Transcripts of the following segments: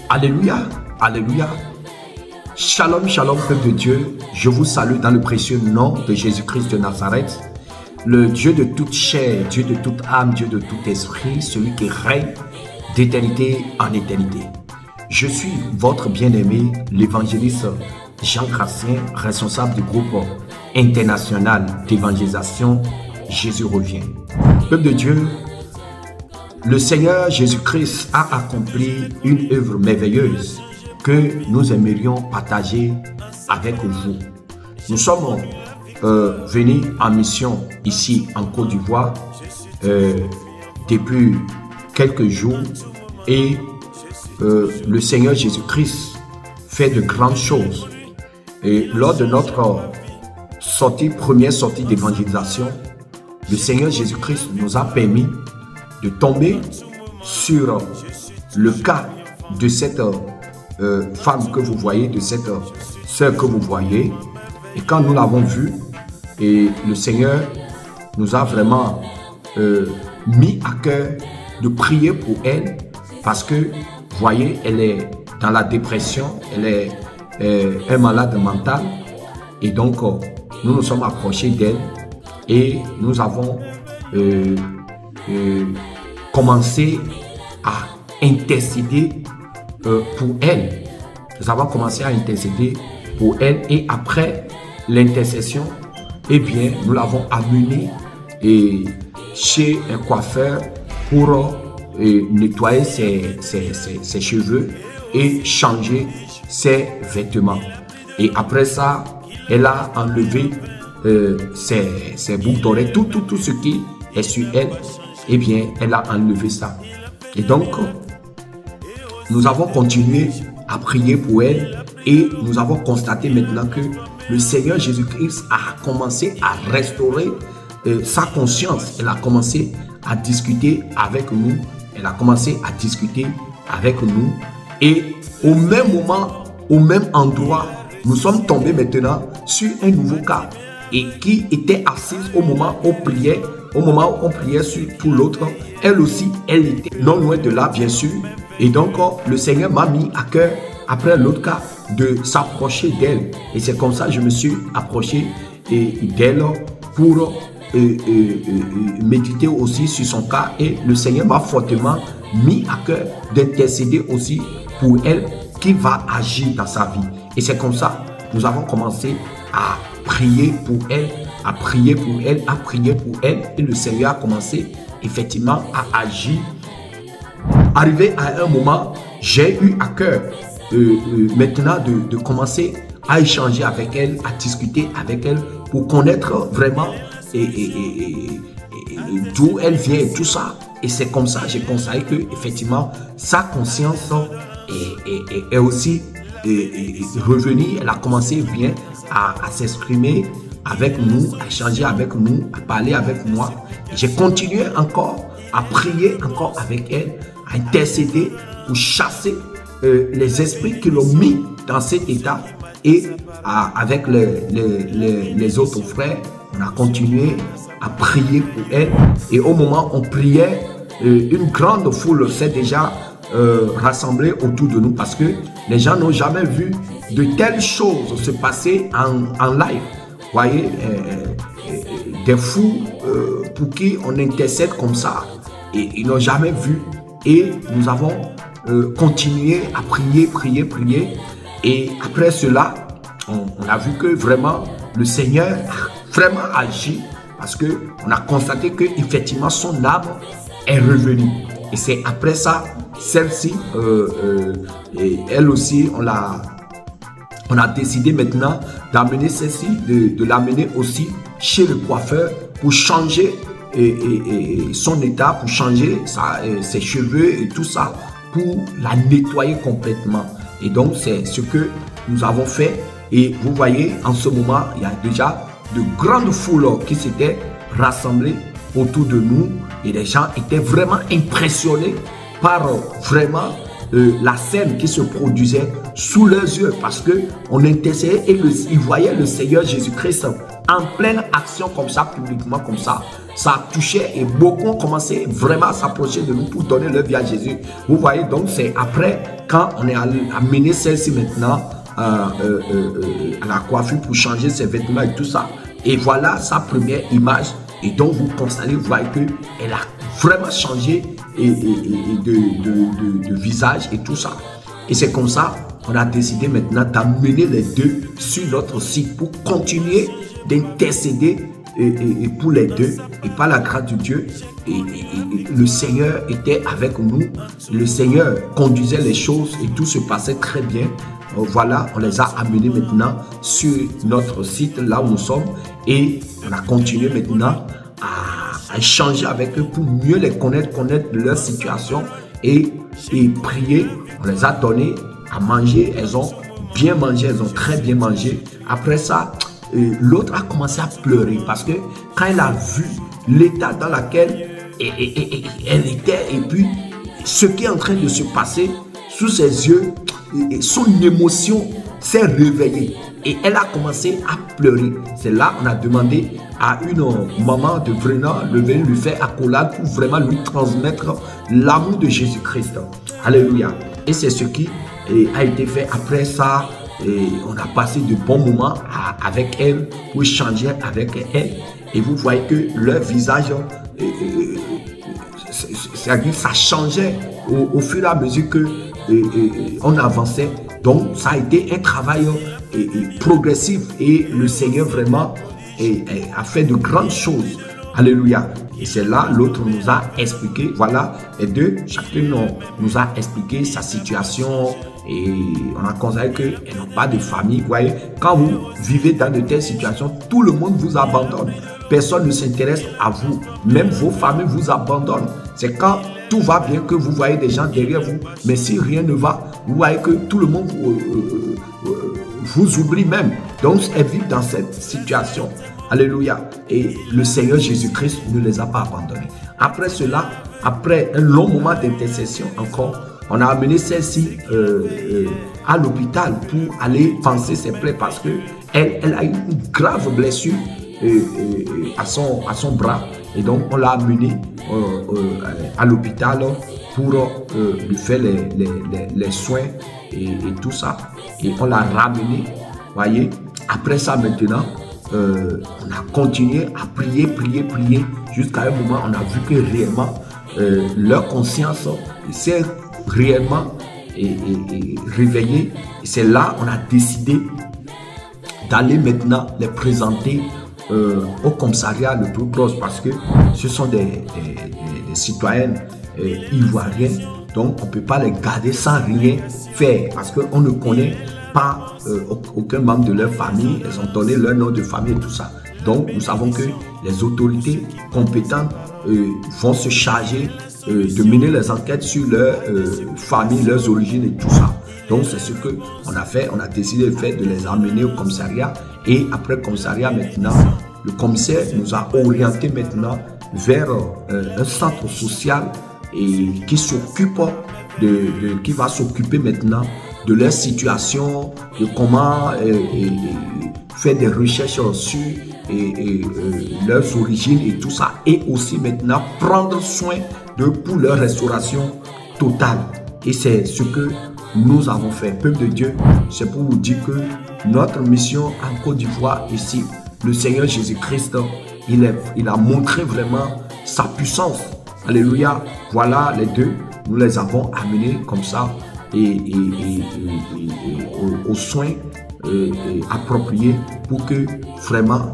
Alléluia, alléluia. Shalom, shalom, peuple de Dieu. Je vous salue dans le précieux nom de Jésus-Christ de Nazareth, le Dieu de toute chair, Dieu de toute âme, Dieu de tout esprit, celui qui règne d'éternité en éternité. Je suis votre bien-aimé, l'évangéliste Jean Gracien, responsable du groupe international d'évangélisation Jésus revient. Peuple de Dieu, le Seigneur Jésus-Christ a accompli une œuvre merveilleuse que nous aimerions partager avec vous. Nous sommes venus en mission ici en Côte d'Ivoire depuis quelques jours et le Seigneur Jésus-Christ fait de grandes choses. Et lors de notre première sortie d'évangélisation, le Seigneur Jésus-Christ nous a permis de tomber sur le cas de cette femme que vous voyez, de cette sœur que vous voyez. Et quand nous l'avons vue, et le Seigneur nous a vraiment mis à cœur de prier pour elle, parce que, vous voyez, elle est dans la dépression, elle est un malade mental, et donc nous nous sommes approchés d'elle et nous avons commencé à intercéder pour elle. Nous avons commencé à intercéder pour elle et après l'intercession, eh bien, nous l'avons amenée chez un coiffeur pour nettoyer ses cheveux et changer ses vêtements. Et après ça, elle a enlevé ses boucles d'oreilles, tout ce qui est sur elle, eh bien, elle a enlevé ça. Et donc, nous avons continué à prier pour elle et nous avons constaté maintenant que le Seigneur Jésus-Christ a commencé à restaurer sa conscience. Elle a commencé à discuter avec nous. Elle a commencé à discuter avec nous. Et au même moment, au même endroit, nous sommes tombés maintenant sur un nouveau cas et qui était assise au moment où on priait. Au moment où on priait sur tout l'autre, elle aussi, elle était non loin de là, bien sûr. Et donc, le Seigneur m'a mis à cœur, après l'autre cas, de s'approcher d'elle. Et c'est comme ça que je me suis approché d'elle pour méditer aussi sur son cas. Et le Seigneur m'a fortement mis à cœur d'intercéder aussi pour elle qui va agir dans sa vie. Et c'est comme ça que nous avons commencé à prier pour elle, à prier pour elle, à prier pour elle. Et le Seigneur a commencé effectivement à agir. Arrivé à un moment, j'ai eu à cœur maintenant de commencer à échanger avec elle, à discuter avec elle pour connaître vraiment d'où elle vient et tout ça. Et c'est comme ça que j'ai constaté que effectivement sa conscience est aussi revenue. Elle a commencé bien à s'exprimer avec nous, à échanger avec nous, à parler avec moi. J'ai continué encore à prier encore avec elle, à intercéder pour chasser les esprits qui l'ont mis dans cet état. Et avec les autres frères, on a continué à prier pour elle. Et au moment où on priait, une grande foule s'est déjà rassemblée autour de nous parce que les gens n'ont jamais vu de telles choses se passer en live. Vous voyez, des fous pour qui on intercède comme ça et ils n'ont jamais vu. Et nous avons continué à prier. Et après cela, on a vu que vraiment le Seigneur a vraiment agi parce qu'on a constaté qu'effectivement son âme est revenue. Et c'est après ça, celle-ci, elle aussi, on a décidé maintenant d'amener celle-ci, de l'amener aussi chez le coiffeur pour changer son état, pour changer ses cheveux et tout ça, pour la nettoyer complètement. Et donc, c'est ce que nous avons fait. Et vous voyez, en ce moment, il y a déjà de grandes foules qui s'étaient rassemblées autour de nous. Et les gens étaient vraiment impressionnés par vraiment la scène qui se produisait sous leurs yeux. Parce qu'on intercédait et ils voyaient le Seigneur Jésus-Christ en pleine action comme ça, publiquement comme ça touchait et beaucoup ont commencé vraiment à s'approcher de nous pour donner leur vie à Jésus. Vous voyez, donc c'est après quand on est amené celle-ci maintenant à la coiffure pour changer ses vêtements et tout ça. Et voilà sa première image. Et donc vous constatez, vous voyez qu'elle a vraiment changé de visage et tout ça. Et c'est comme ça qu'on a décidé maintenant d'amener les deux sur notre site pour continuer d'intercéder et pour les deux. Et par la grâce de Dieu, le Seigneur était avec nous. Le Seigneur conduisait les choses et tout se passait très bien. Voilà, on les a amenés maintenant sur notre site, là où nous sommes. Et on a continué maintenant à échanger avec eux pour mieux les connaître leur situation et prier. On les a donné à manger. Elles ont bien mangé, elles ont très bien mangé. Après ça, l'autre a commencé à pleurer parce que quand elle a vu l'état dans lequel elle était et puis ce qui est en train de se passer sous ses yeux, son émotion s'est réveillée et elle a commencé à pleurer. C'est là qu'on a demandé à une maman de vraiment lui faire accolade pour vraiment lui transmettre l'amour de Jésus-Christ. Alléluia. Et c'est ce qui a été fait après ça. Et on a passé de bons moments avec elle pour échanger avec elle. Et vous voyez que leur visage, c'est-à-dire ça changeait au fur et à mesure que on avançait. Donc ça a été un travail progressif et le Seigneur vraiment a fait de grandes choses. Alléluia. Et c'est là, l'autre nous a expliqué, voilà, les deux, chacune nous a expliqué sa situation et on a constaté qu'elles n'ont pas de famille. Vous voyez, quand vous vivez dans de telles situations, tout le monde vous abandonne. Personne ne s'intéresse à vous. Même vos familles vous abandonnent. C'est quand tout va bien que vous voyez des gens derrière vous. Mais si rien ne va, vous voyez que tout le monde vous oublie même. Donc, elles vivent dans cette situation. Alléluia. Et le Seigneur Jésus-Christ ne les a pas abandonnés. Après cela, après un long moment d'intercession encore, on a amené celle-ci à l'hôpital pour aller panser ses plaies parce qu'elle a eu une grave blessure à son bras. Et donc, on l'a amené à l'hôpital pour lui faire les soins et tout ça. Et on l'a ramené, voyez. Après ça, maintenant, on a continué à prier jusqu'à un moment on a vu que réellement leur conscience s'est réellement réveillée. Et c'est là on a décidé d'aller maintenant les présenter au commissariat le plus proche parce que ce sont des citoyennes ivoiriennes, donc on ne peut pas les garder sans rien faire parce qu'on ne connaît pas aucun membre de leur famille. Elles ont donné leur nom de famille et tout ça. Donc nous savons que les autorités compétentes vont se charger de mener les enquêtes sur leur famille, leurs origines et tout ça. Donc c'est ce qu'on a fait. On a décidé de faire, de les amener au commissariat. Et après le commissariat maintenant, le commissaire nous a orienté maintenant vers un centre social et qui s'occupe qui va s'occuper maintenant de leur situation, de comment faire des recherches sur leurs origines et tout ça. Et aussi maintenant prendre soin pour leur restauration totale. Et c'est ce que nous avons fait. Peuple de Dieu, c'est pour vous dire que notre mission en Côte d'Ivoire ici, le Seigneur Jésus-Christ, il a montré vraiment sa puissance. Alléluia. Voilà les deux, nous les avons amenés comme ça aux soins appropriés pour que vraiment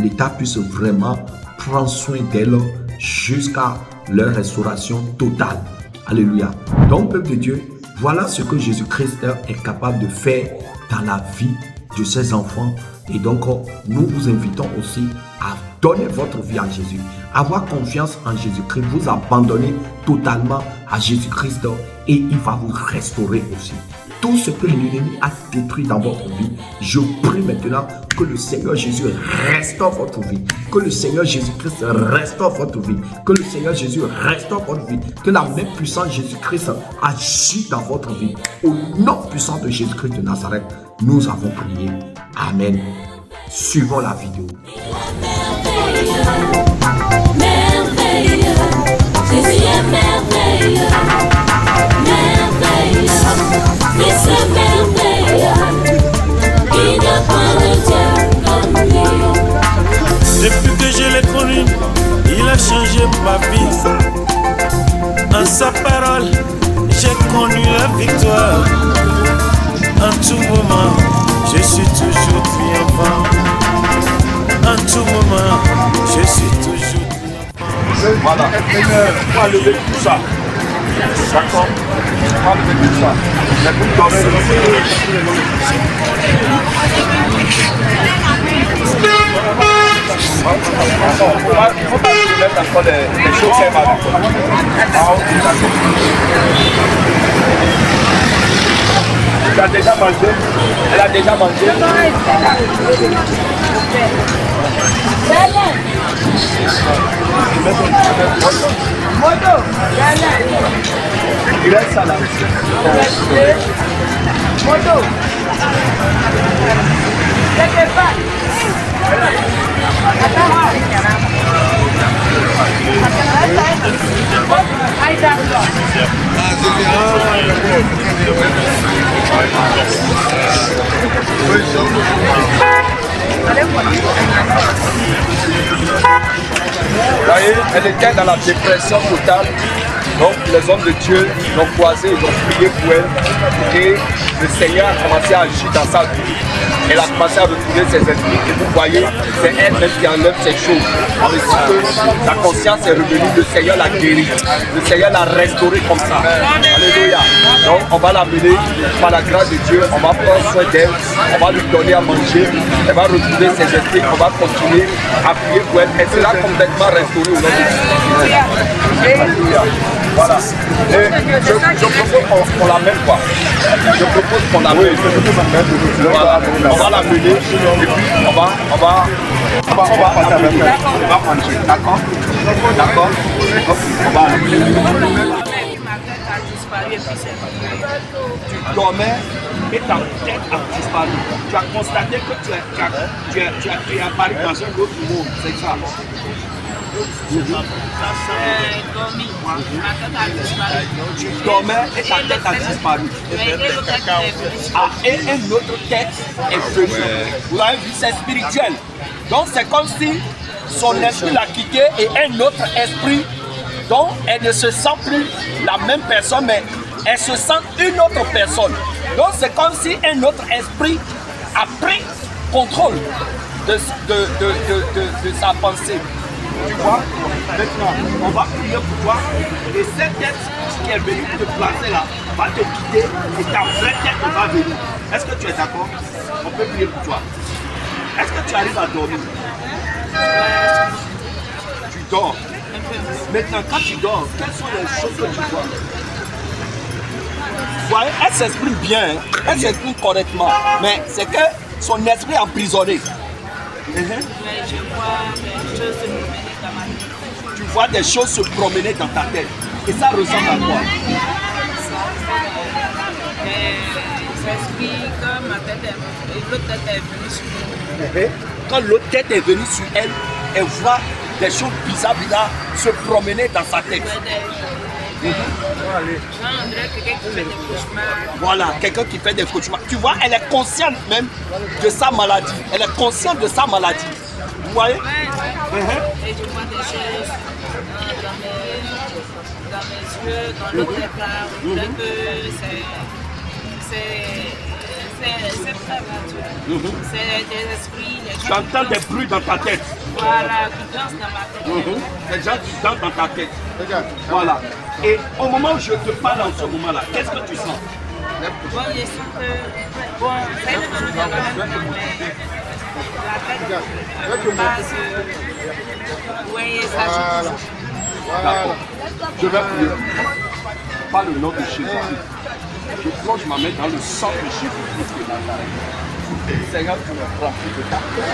l'État puisse vraiment prendre soin d'elles jusqu'à leur restauration totale. Alléluia. Donc, peuple de Dieu, voilà ce que Jésus-Christ est capable de faire dans la vie de ses enfants. Et donc, nous vous invitons aussi à donner votre vie à Jésus, avoir confiance en Jésus-Christ, vous abandonner totalement à Jésus-Christ et il va vous restaurer aussi. Tout ce que l'ennemi a détruit dans votre vie, je prie maintenant que le Seigneur Jésus restaure votre vie, que le Seigneur Jésus-Christ restaure votre vie, que le Seigneur Jésus restaure votre vie, que la main puissante de Jésus-Christ agit dans votre vie. Au nom puissant de Jésus-Christ de Nazareth, nous avons prié. Amen. Suivons la vidéo. Merveilleux, Jésus est merveilleux, merveilleux, Fils est merveilleux, il n'y a pas de Dieu comme lui. Depuis que je l'ai connu, il a changé ma vie. En sa parole, j'ai connu la victoire. En tout moment, je suis toujours triomphant. En tout moment, je suis toujours triomphant. Voilà. On va lever tout ça. D'accord? On va lever tout ça. Mais pour donner il faut pas que tu mettes encore des choses qui aiment avec toi. Ah, ok, d'accord. Tu as déjà mangé? Elle a déjà mangé? Il reste ça là. Vous voyez, elle était dans la dépression totale. Donc les hommes de Dieu l'ont croisée, ils ont prié pour elle. Et le Seigneur a commencé à agir dans sa vie. Elle a commencé à retrouver ses esprits. Et vous voyez, c'est elle-même qui enlève ces choses. On me dit que sa conscience est revenue, le Seigneur l'a guérie. Le Seigneur l'a restaurée comme ça. Alléluia. Donc on va l'amener par la grâce de Dieu. On va prendre soin d'elle. On va lui donner à manger. Elle va retrouver ses esprits. On va continuer à prier pour elle. Elle sera complètement restaurée au nom de Jésus. Alléluia. Voilà. Et je propose qu'on l'amène quoi. Je propose qu'on l'amène. Voilà. On va l'amener et puis on va passer avec elle. On va manger. D'accord? D'accord? On va l'amener. Tu dormais et ta tête a disparu. Tu as constaté que tu es apparu dans un autre monde. C'est ça. Tu dormais et ta tête a disparu. Et une autre tête est venue. Vous avez vu, c'est spirituel. Donc c'est comme si son esprit l'a quitté et un autre esprit, donc elle ne se sent plus la même personne, mais elle se sent une autre personne. Donc c'est comme si un autre esprit a pris contrôle de sa pensée. Tu vois, maintenant, on va prier pour toi et cette tête qui est venue te placer là va te quitter et ta vraie tête va venir. Est-ce que tu es d'accord? On peut prier pour toi. Est-ce que tu arrives à dormir? Tu dors. Maintenant, quand tu dors, quelles sont les choses que tu vois? Vous voyez, elle s'exprime bien, elle s'exprime correctement, mais c'est que son esprit est emprisonné. Je vois des choses se promener dans ma tête. Tu vois des choses se promener dans ta tête. Et ça ressemble à quoi? Des esprits comme ma tête et l'autre tête est venue sur elle. Quand l'autre tête est venue sur elle, elle voit des choses bizarres se promener dans sa tête. On dirait quelqu'un qui fait des cauchemars. Voilà, quelqu'un qui fait des cauchemars. Tu vois, elle est consciente même de sa maladie. Elle est consciente de sa maladie. Vous voyez? Et je vois des choses dans mes yeux, dans l'autre tête là. On dirait que c'est très naturel. C'est des esprits. Tu entends des bruits dans ta tête. Voilà, qui dansent dans ma tête. Des gens qui dansent dans ta tête. Voilà. Et au moment où je te parle en ce moment-là, qu'est-ce que tu sens? Bon, je sens que. Bon, ça ne me dit pas mais la tête passe. Oui, ça joue. D'accord. Je vais prier. Par le nom de Jésus. Je plonge ma main dans le sang de Jésus-Christ de Nazareth. Seigneur, tu me remplis de ta paix.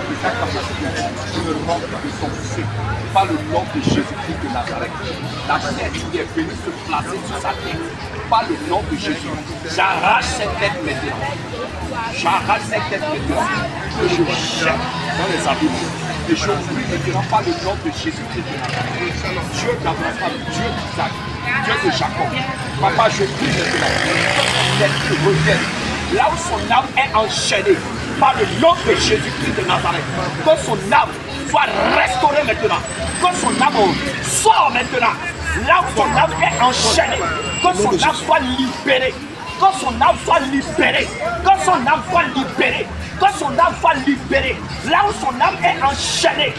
de ta capacité, tu me rends de son feu. Par le nom de Jésus-Christ de Nazareth. La tête qui est venue se placer sur sa tête. Par le nom de Jésus. J'arrache cette tête maintenant. J'arrache cette tête maintenant. Et je jette dans les abîmes. Et je prie maintenant par le nom de Jésus-Christ de Nazareth. Dieu d'Abraham, Dieu d'Isaac, Dieu de Jacob. Papa, je prie maintenant que son tête revienne. Là où son âme est enchaînée. Par le nom de Jésus-Christ de Nazareth. Que son âme soit restaurée maintenant. Que son âme sort maintenant. Là où son âme est enchaînée. Que son âme soit libérée. Que son âme soit libérée. Que son âme soit libérée. Que son âme soit libérée. Là où son âme est enchaînée.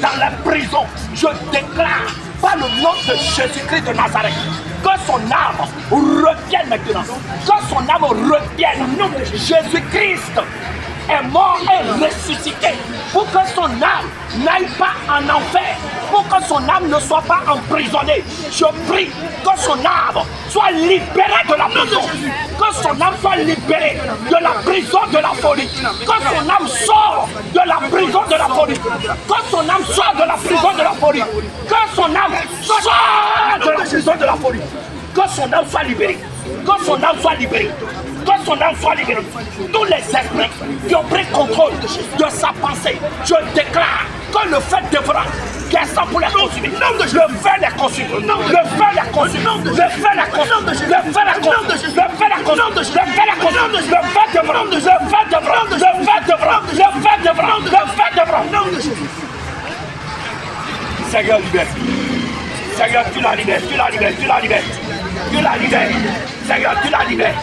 Dans la prison. Je déclare par le nom de Jésus-Christ de Nazareth. Que son âme revienne maintenant. Que son âme revienne. Jésus-Christ est mort et ressuscité pour que son âme n'aille pas en enfer, pour que son âme ne soit pas emprisonnée. Je prie que son âme soit libérée de la prison, que son âme soit libérée de la prison de la folie, que son âme sorte de la prison de la folie, que son âme sorte de la prison de la folie, que son âme sorte de la prison de la folie, que son âme soit libérée, que son âme soit libérée. Que son âme soit libérée. Tous les esprits qui ont pris contrôle de sa pensée, je déclare que le feu devra descendre pour les consumer. Le feu les consume. Le feu les consume. Le feu les consume. Le feu les consume. Le feu les consume. Le feu les consume. Le feu devra. Le feu devra. Le feu devra. Le feu devra. Le feu devra. Seigneur, libère. Seigneur, tu la libères. Tu la libères. Tu la libères. Tu la libères. Seigneur, tu la libères.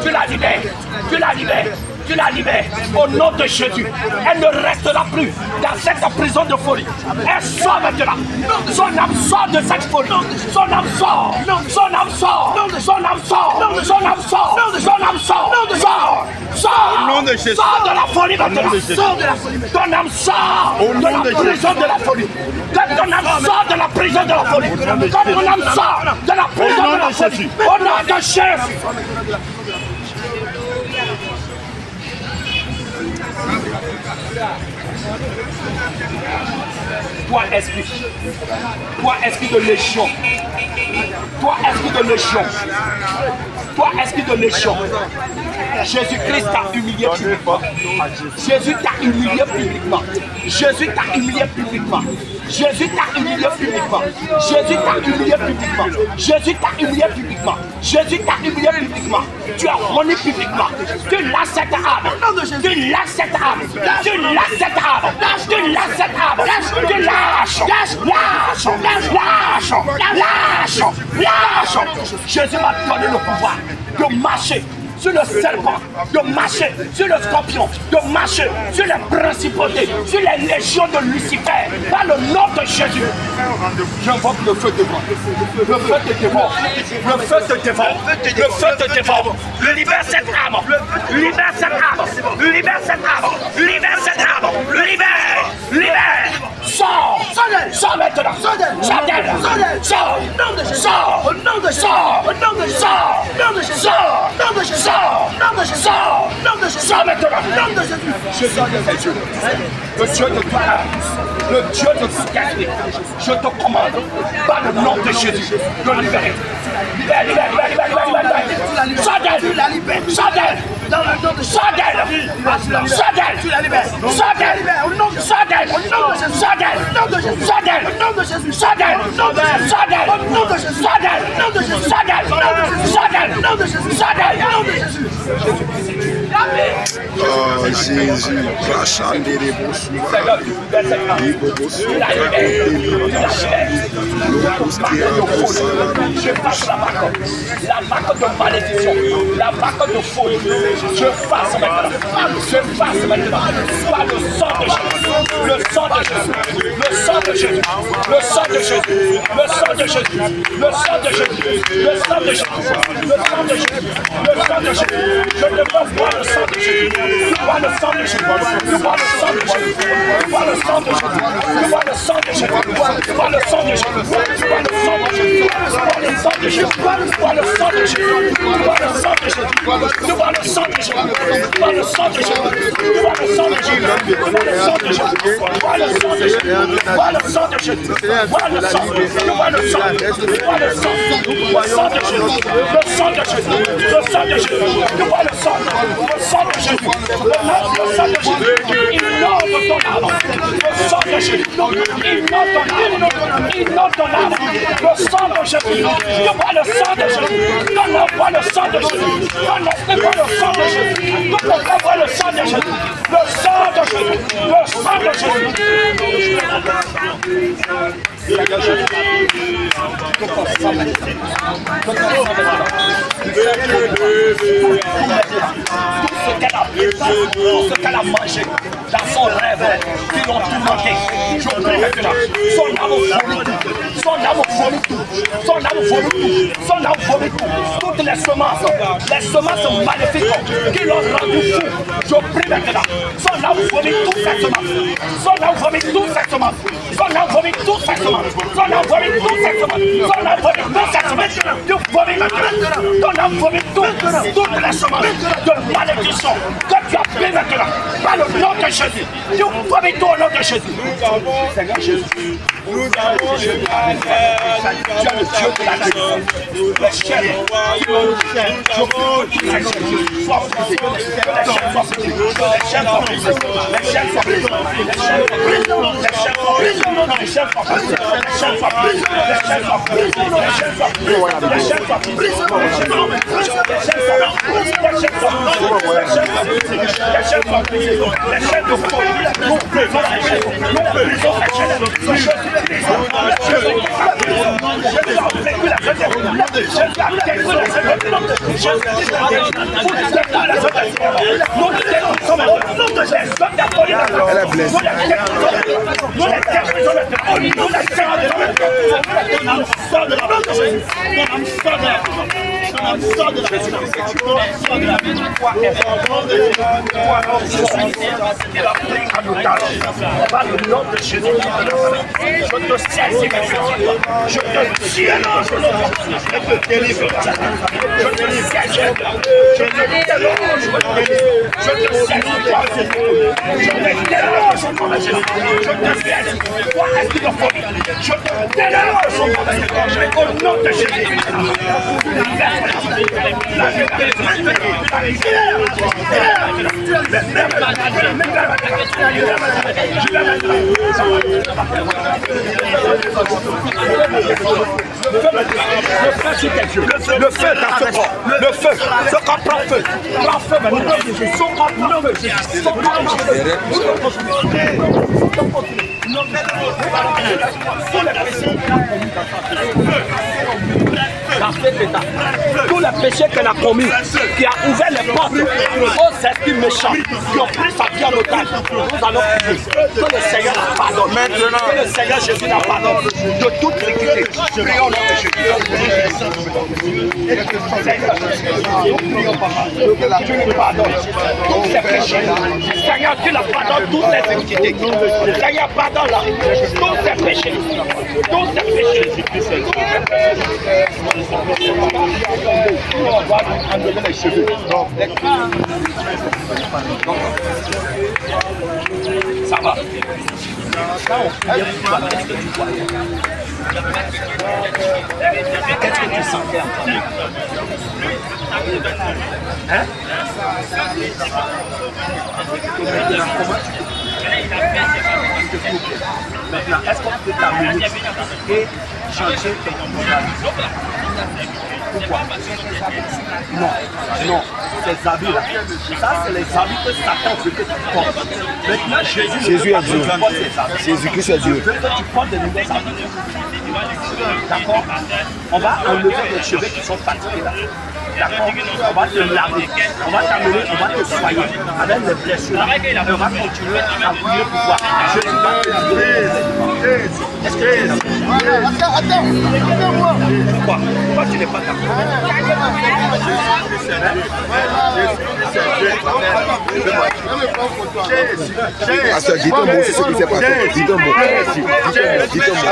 Tu la libères. Tu la libères. Tu la libères. Au nom de Jésus. Elle ne restera plus dans cette prison de folie. Elle sort maintenant. Son âme sort de cette folie. Son âme sort. Son âme sort. Son âme sort. Son âme sort. Son âme sort. Sort. Sort. Sort de la folie maintenant. Sort de la folie. Ton âme sort de la prison de la folie. Que ton âme sort de la prison de la folie. Que ton âme sort de la prison de la folie. Au nom de Jésus. Toi esprit de légion, toi esprit de légion, toi esprit de légion, Jésus-Christ t'a humilié publiquement. Jésus t'a humilié publiquement. Jésus t'a humilié publiquement. Jésus t'a humilié publiquement. Jésus t'a humilié publiquement. Jésus t'a humilié publiquement. Jésus t'a humilié publiquement. Tu as renié publiquement. Tu lâches cette âme. Tu lâches cette âme. Tu lâches cette âme. Tu lâches cette âme. Tu lâches. Lâche. Lâche. Lâche. Lâche. Jésus m'a donné le pouvoir de marcher sur le serpent, de marcher sur le scorpion, de marcher sur les principautés, sur les légions de Lucifer, par le nom de Jésus. J'invoque le feu devant. Le feu te dévore. Le feu te dévore. Le feu te dévore. Libère cette âme. Libère cette âme. Libère cette âme. Libère cette âme. Libère. Libère. Sors. Sors maintenant. Sors d'elle. Sors. Sors. Au nom de Jésus. Sors. Au nom de Jésus. Sors. Au nom de Jésus. Sors. Au nom de Jésus. Sors maintenant. Jésus est Dieu. Le Dieu de toute âme. Le Dieu de toute esprit. Je te commande par le nom de Jésus de libérer. Libère. Sors d'elle. Sors d'elle. Dans le nom de Sors d'elle. Sors d'elle. Tu la libères. Sors d'elle. Au nom de Sors d'elle. Au nom de Jésus. Sors d'elle. Au nom de Jésus. Sors d'elle. Au nom de Jésus. Sors d'elle. Au nom de Jésus. Sors d'elle. Au nom de Jésus. Sors d'elle. Au nom de Jésus. Sors d'elle. Au nom de Jésus. Sors d'elle. Au nom de Jésus. Sors d'elle. Au nom de Jésus. Oh Jésus, je fasse la marque de malédiction, la marque de folie. Je fasse maintenant. Par le sang de Jésus. Le sang de Jésus. Le sang de Jésus. Le sang de Jésus. Le sang de Jésus. Le sang de Jésus. Le sang de Jésus. Le sang de Jésus. Le sang de Jésus. Je ne peux voir le sang de Jésus. Je vois le sang de Jésus. Je vois le sang de Jésus. Je vois le sang de Jésus. Je vois le sang de Jésus. Je vois le sang de Jésus. Je vois le sang de Jésus. Je vois le sang de Jésus. Je vois le sang de Jésus. Je vois le sang de Jésus. Je vois le sang de Jésus. Je vois le sang de Jésus. Je vois le sang de Jésus. Je vois le sang de Jésus. Je vois le sang de Jésus. Je vois le sang de Jésus. Je vois le sang. Je vois le sang. Je vois le sang. Le sang de Jésus. Le sang de Jésus. Le sang de Jésus. Je vois le sang. Le sang de Jésus. Le sang de Jésus. Innonde ton âme. Le sang de Jésus. Innonde ton âme. Innonde ton âme. Le sang de Jésus. Je vois le sang de Jésus. Ton âme voit le sang de Jésus. Ton esprit voit le sang de Jésus. Ton corps voit le sang de Jésus. Le sang de Jésus. Le sang de Jésus. Tout ce qu'elle a mangé dans son rêve, qui l'ont tout manqué. Je prie maintenant, son âme vomit tout, son âme vomit tout, son âme vomit tout, son âme vomit tout. Toutes les semences maléfiques qui l'ont rendu fou. Je prie maintenant, son âme vomit toutes ces semences, son âme vomit toutes ces semences, son âme vomit toutes ces semences, son âme vomit toutes ces semences, son âme vomit toutes ces semences. Tu vomis maintenant, ton âme vomit toutes les semences de malédiction que tu as pris maintenant, par le nom de Jésus. Tu vomis tout au nom de Jésus. Seigneur Jésus, tu es le Dieu de la nature. Les chaînes, Elle est blessée. Par le nom de Jésus, je te saisis, je te tiens, je te délivre, je te saisis, je te déloge, je te saisis, je te déloge, je te saisis, toi esquilophobie, je te déloge, au nom de Jésus. Le feu dans ce corps, le feu, ce corps prend feu, maintenant, son corps prend feu, son corps tous les péchés qu'elle a commis, qui a ouvert les portes aux esprits méchants, qui ont pris sa vie en otage, nous allons prier que le Seigneur la pardonne, que le Seigneur Jésus la pardonne de toute iniquité. Prions au nom de Jésus. Seigneur, nous prions, papa, que tu nous pardonnes tous ces péchés. Seigneur, tu la pardonnes toutes ces iniquités. Seigneur, pardonne-la tous ces péchés. Tous ces péchés. On va enlever les cheveux. Ça va. Qu'est-ce que tu sentais en toi? Hein? Comment maintenant, est-ce qu'on peut t'amener et changer ton comportement? Pourquoi? Non, ces habits-là, ça c'est les habits que Satan veut que tu portes. Maintenant, Jésus est Dieu. Jésus-Christ est Dieu. Je veux que tu portes de nouvelles habits. D'accord? On va enlever les cheveux qui sont fatigués là. D'accord? On va te laver, on va t'amener, on va te soigner avec les blessures. On va continuer à prier pour toi. Jésus va te délivrer. Est-ce que tu es Attends, moi. Pourquoi tu n'es pas d'accord? Pasteur, dites un mot sur ce qui s'est passé. Dites un mot. Dites un mot.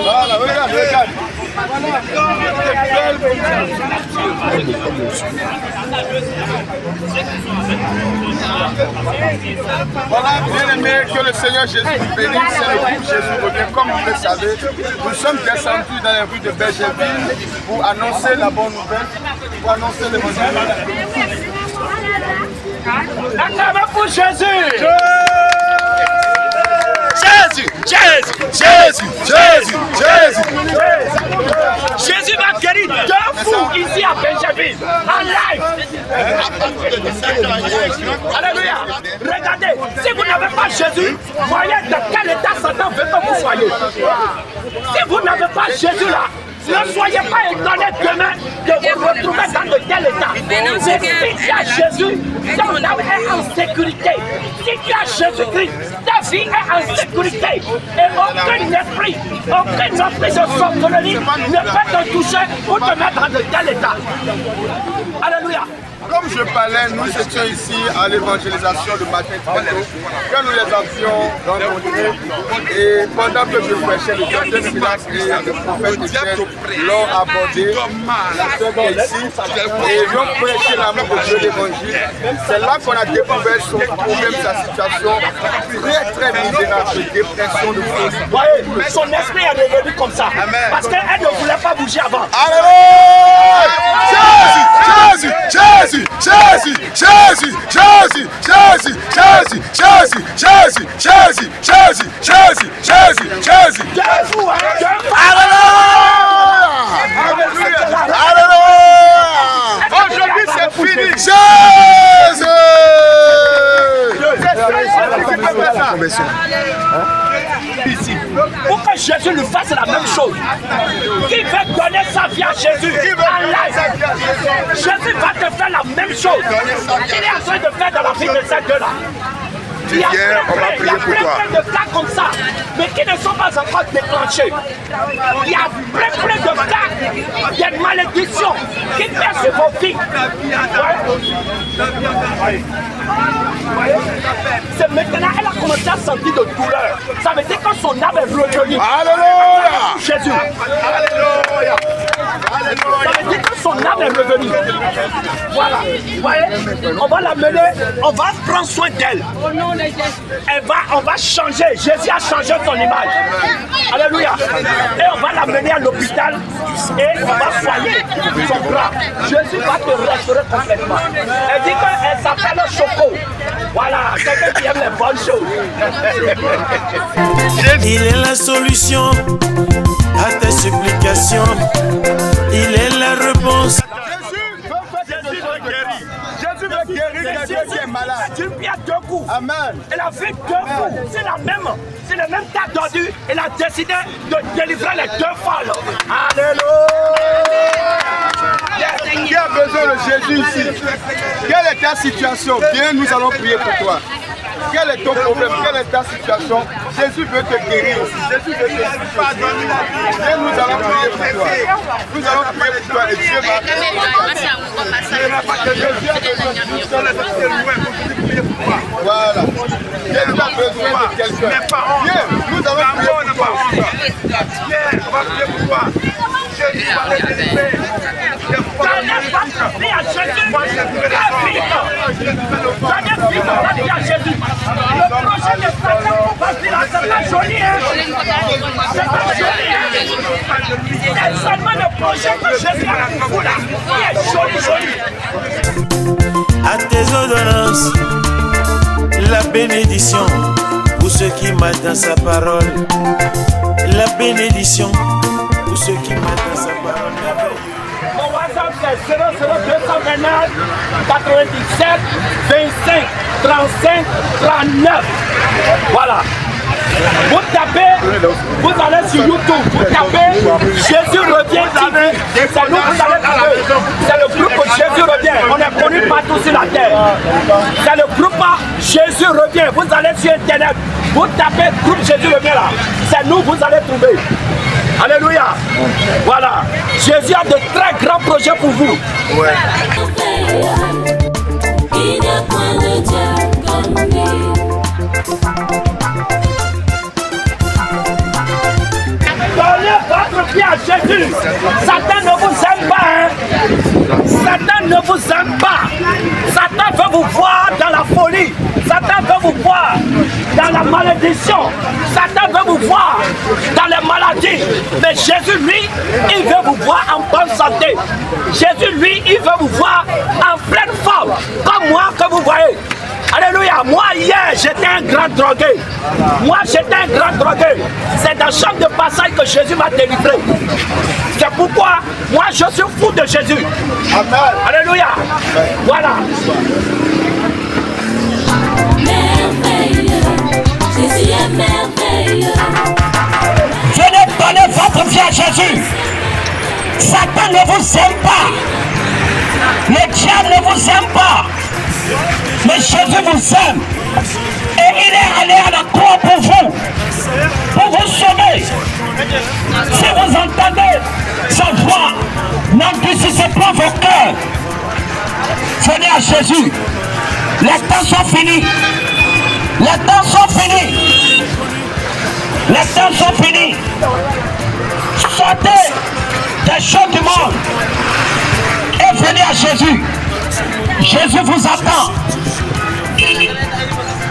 Voilà, regarde. Voilà, bien aimé, que le Seigneur Jésus vous bénisse. C'est le groupe Jésus revient. Comme vous le savez, nous sommes descendus dans les rues de Bergerville pour annoncer la bonne nouvelle, pour annoncer l'évangile. Acclamez pour Jésus! Jésus va guérir 2 fous ici à Benjamin, en live. Alléluia. Regardez, si vous n'avez pas Jésus, voyez dans quel état Satan veut que vous soyez. Si vous n'avez pas Jésus là, ne soyez pas étonnés demain de vous retrouver dans de tel état. Mais si tu as Jésus, ton âme est en sécurité. Si tu as Jésus-Christ, ta vie est en sécurité. Et aucun esprit de sorcellerie ne peut te toucher ou te mettre dans de tel état. Alléluia. Comme je parlais, nous étions ici à l'évangélisation le matin très tôt, quand nous les avions rencontrés, et pendant que je prêchais, le docteur Silas et le prophète Michel l'ont abordé, la sœur qui est ici, et ils ont prêché l'amour de Dieu, l'évangile. C'est là qu'on a découvert son problème, sa situation très misérable de dépression, de folie. Voyez, son esprit est devenu comme ça, parce qu'elle ne voulait pas bouger avant. Alléluia! Jésus! Aujourd'hui c'est fini. Ici. Pour que Jésus lui fasse la même chose. Qui veut donner sa vie à Jésus en live? Jésus va te faire la même chose. Il est en train de faire dans la vie de ces deux-là. Il y a plein de cas comme ça, mais qui ne sont pas encore déclenchés. Il y a plein de cas, des malédictions qui pèsent sur vos vies. C'est maintenant elle a commencé à sentir de douleur. Ça veut dire que son âme est revenue. Alléluia! Jésus. Alléluia! Ça veut dire que son âme est revenue. Voilà. Vous voyez? On va l'amener, on va prendre soin d'elle. On va changer. Jésus a changé son image. Alléluia. Et on va l'amener à l'hôpital et on va soigner son bras. Jésus va te restaurer complètement. Elle dit qu'elle s'appelle Choco. Voilà, quelqu'un qui aime les bonnes choses. Il est la solution à tes supplications. Il est la réponse. Jésus veut guérir quelqu'un qui est malade. Dieu a 2 coups. Amen. Elle a fait 2 coups. C'est le même tas d'ordures. Elle a décidé de délivrer les 2 folles. Alléluia. Qui a besoin de Jésus ici? Quelle est ta situation? Viens, nous allons prier pour toi. Quel est ton problème? Quelle est ta situation? Jésus veut te guérir aussi. Jésus veut te guérir. Viens, nous allons prier pour toi. Nous allons prier pour toi et Dieu va voilà. Jésus a besoin de quelqu'un. Viens, nous allons prier pour toi. Viens, on va prier pour toi. Jésus va te délivrer. Le projet de Satan va se lancer la jolie. C'est pas joli. C'est seulement le projet que Jésus a pour là. Il est joli. À tes ordonnances, la bénédiction pour ceux qui mettent dans sa parole. La bénédiction pour ceux qui mettent dans sa parole. Mon WhatsApp c'est 00229 97 25 35 39. Voilà. Vous tapez, vous allez sur YouTube, vous tapez Jésus revient TV. C'est nous, vous allez trouver. C'est le groupe Jésus revient. On est connu partout sur la terre. C'est le groupe Jésus revient. Vous allez sur Internet, vous tapez groupe Jésus revient là. C'est nous vous allez trouver. Alléluia. Voilà. Jésus a de très grands projets pour vous. Ouais. Il n'y a point de Dieu comme lui. Donnez votre vie à Jésus. Satan ne vous aime pas. Hein? Satan ne vous aime pas. Satan veut vous voir dans la folie. Satan veut vous voir dans la malédiction. Satan veut vous voir dans les maladies. Mais Jésus, lui, il veut vous voir en bonne santé. Jésus, lui, il veut vous voir en pleine forme. Comme moi que vous voyez. Alléluia. Moi, hier, j'étais un grand drogué. Moi, j'étais un grand drogué. C'est dans champ de passage que Jésus m'a délivré. C'est pourquoi, moi, je suis fou de Jésus. Amen. Alléluia. Voilà. Merveilleux, Jésus est merveilleux. Venez donner votre vie à Jésus. Satan ne vous aime pas. Le diable ne vous aime pas. Mais Jésus vous aime. Et il est allé à la croix pour vous sauver. Si vous entendez sa voix, n'endurcissez pas vos cœurs. Venez à Jésus. Les temps sont finis. Les temps sont finis. Les temps sont finis. Sortez des choses du monde et venez à Jésus. Jésus vous attend.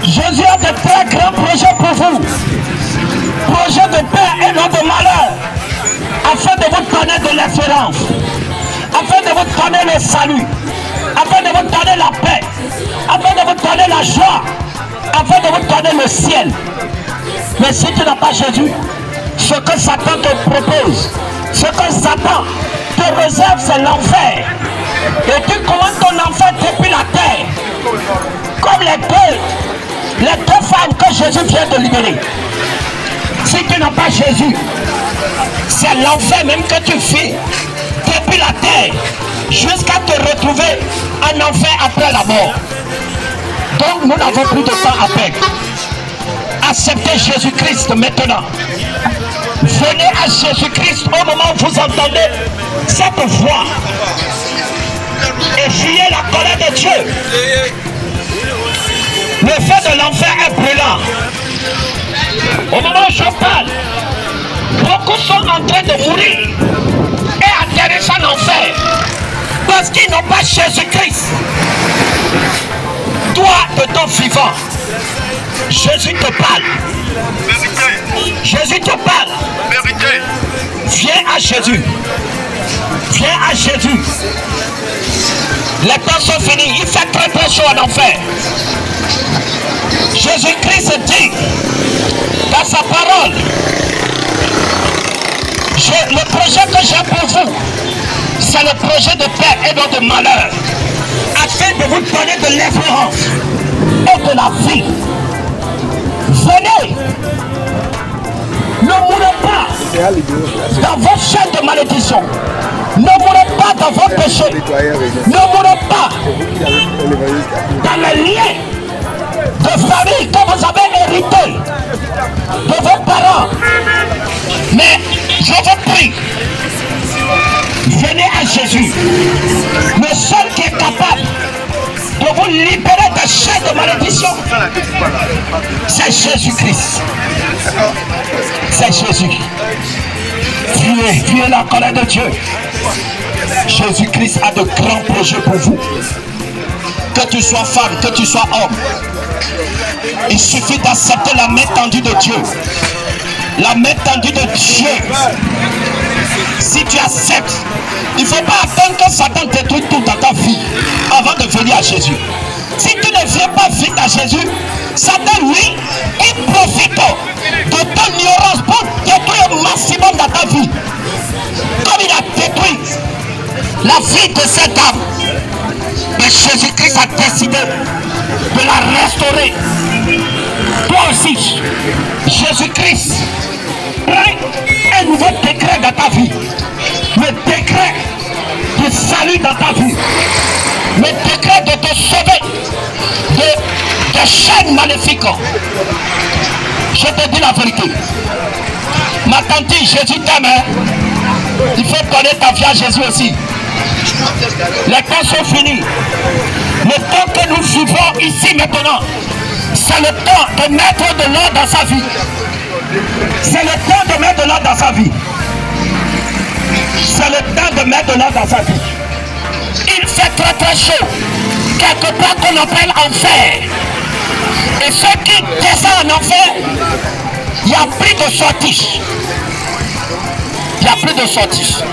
Jésus a de très grands projets pour vous. Projets de paix et non de malheur. Afin de vous donner de l'espérance. Afin de vous donner le salut. Afin de vous donner la paix. Afin de vous donner la joie. Afin de vous donner le ciel. Mais si tu n'as pas Jésus, ce que Satan te propose, ce que Satan te réserve, c'est l'enfer. Et tu commences ton enfer depuis la terre. Comme les deux femmes que Jésus vient de libérer. Si tu n'as pas Jésus, c'est l'enfer même que tu fais depuis la terre jusqu'à te retrouver en enfer après la mort. Donc nous n'avons plus de temps à perdre. Acceptez Jésus-Christ maintenant. Venez à Jésus-Christ au moment où vous entendez cette voix. Et fuyez la colère de Dieu. Le feu de l'enfer est brûlant. Au moment où je parle, beaucoup sont en train de mourir et atterrir en enfer parce qu'ils n'ont pas Jésus-Christ. Toi, de ton vivant, Jésus te parle. Jésus te parle. Viens à Jésus. Viens à Jésus. Les temps sont finis. Il fait très très chaud en enfer. Jésus-Christ dit dans sa parole, le projet que j'ai pour vous, c'est le projet de paix et non de malheur, afin de vous donner de l'espérance et de la vie. Venez, ne mourrez pas dans vos chaînes de malédiction. Ne mourrez pas dans vos péchés. Ne mourrez pas dans les liens de famille que vous avez hérité de vos parents. Mais je vous prie, venez à Jésus, le seul qui est capable de vous libérer des chaînes de malédiction. C'est Jésus-Christ. C'est Jésus. Fuyez la colère de Dieu. Jésus-Christ a de grands projets pour vous. Que tu sois femme, que tu sois homme, il suffit d'accepter la main tendue de Dieu. La main tendue de Dieu. Si tu acceptes, il ne faut pas attendre que Satan détruise tout dans ta vie avant de venir à Jésus. Si tu ne viens pas vite à Jésus, Satan, lui, il profite de ton ignorance pour détruire au maximum dans ta vie. Comme il a détruit la vie de cette âme. Mais Jésus-Christ a décidé de la restaurer. Toi aussi, Jésus-Christ prend un nouveau décret dans ta vie. Le décret de salut dans ta vie. Le décret règne maléfique. Je te dis la vérité. Ma tante, Jésus t'aime. Hein? Il faut donner ta vie à Jésus aussi. Les temps sont finis. Le temps que nous vivons ici maintenant, c'est le temps de mettre de l'ordre dans sa vie. C'est le temps de mettre de l'ordre dans sa vie. C'est le temps de mettre de l'ordre dans sa vie. Il fait très très chaud. Quelque part qu'on appelle enfer. Et ceux qui descendent en enfer, il n'y a plus de sortie. Il n'y a plus de sortie.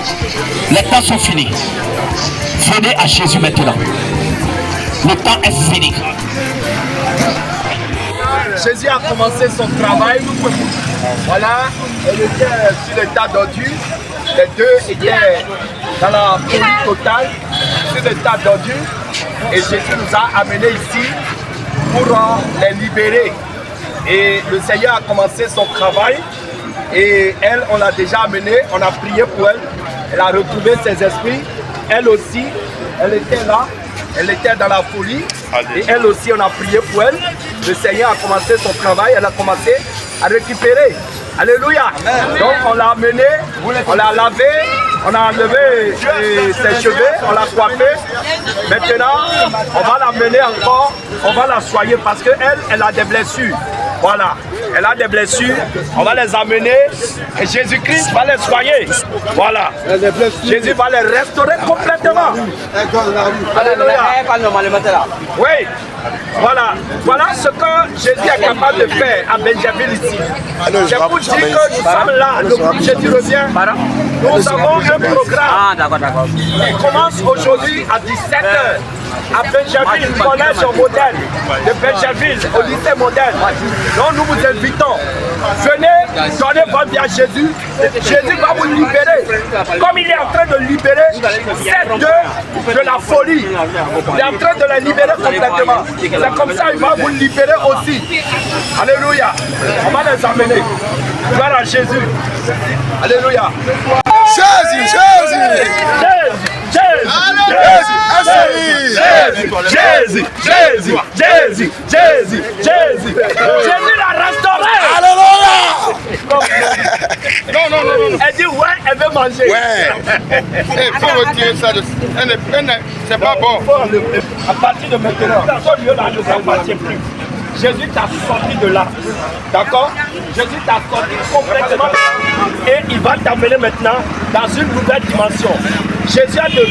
Les temps sont finis. Venez à Jésus maintenant. Le temps est fini. Jésus a commencé son travail. Voilà, elle était sur l'état d'ordure. Les deux étaient dans la folie totale, sur l'état d'ordure. Et Jésus nous a amenés ici pour les libérer. Et le Seigneur a commencé son travail. Et elle, on l'a déjà amenée, on a prié pour elle. Elle a retrouvé ses esprits. Elle aussi, elle était là. Elle était dans la folie. Et elle aussi, on a prié pour elle. Le Seigneur a commencé son travail. Elle a commencé à récupérer. Alléluia. Donc on l'a amenée, on l'a lavé, on a enlevé ses cheveux, on l'a coiffée. Maintenant, on va l'amener encore, on va la soigner parce qu'elle, elle a des blessures. Voilà, elle a des blessures, on va les amener et Jésus-Christ va les soigner. Voilà, Jésus va les restaurer complètement. Alléluia. Oui, voilà ce que Jésus est capable de faire à Benjamin ici. C'est pour dire que nous sommes là, le groupe Jésus revient. Nous avons un programme qui commence aujourd'hui à 17h. À Benjamin, collège modèle de Benjamin, au lycée modèle. Donc nous vous invitons, venez donner votre vie à Jésus. Jésus va vous libérer. Comme il est en train de libérer ces deux de la folie, il est en train de les libérer complètement. C'est comme ça qu'il va vous libérer aussi. Alléluia. On va les amener. Gloire à Jésus. Alléluia. Jésus, Jésus. Jésus l'a restauré. Alléluia. Non. Elle dit ouais, elle veut manger. Ouais. Il faut retirer ça. C'est pas bon. À partir de maintenant, ce lieu-là ne t'appartient plus. Jésus t'a sorti de là. D'accord? Jésus t'a sorti complètement et il va t'amener maintenant dans une nouvelle dimension. Jésus a de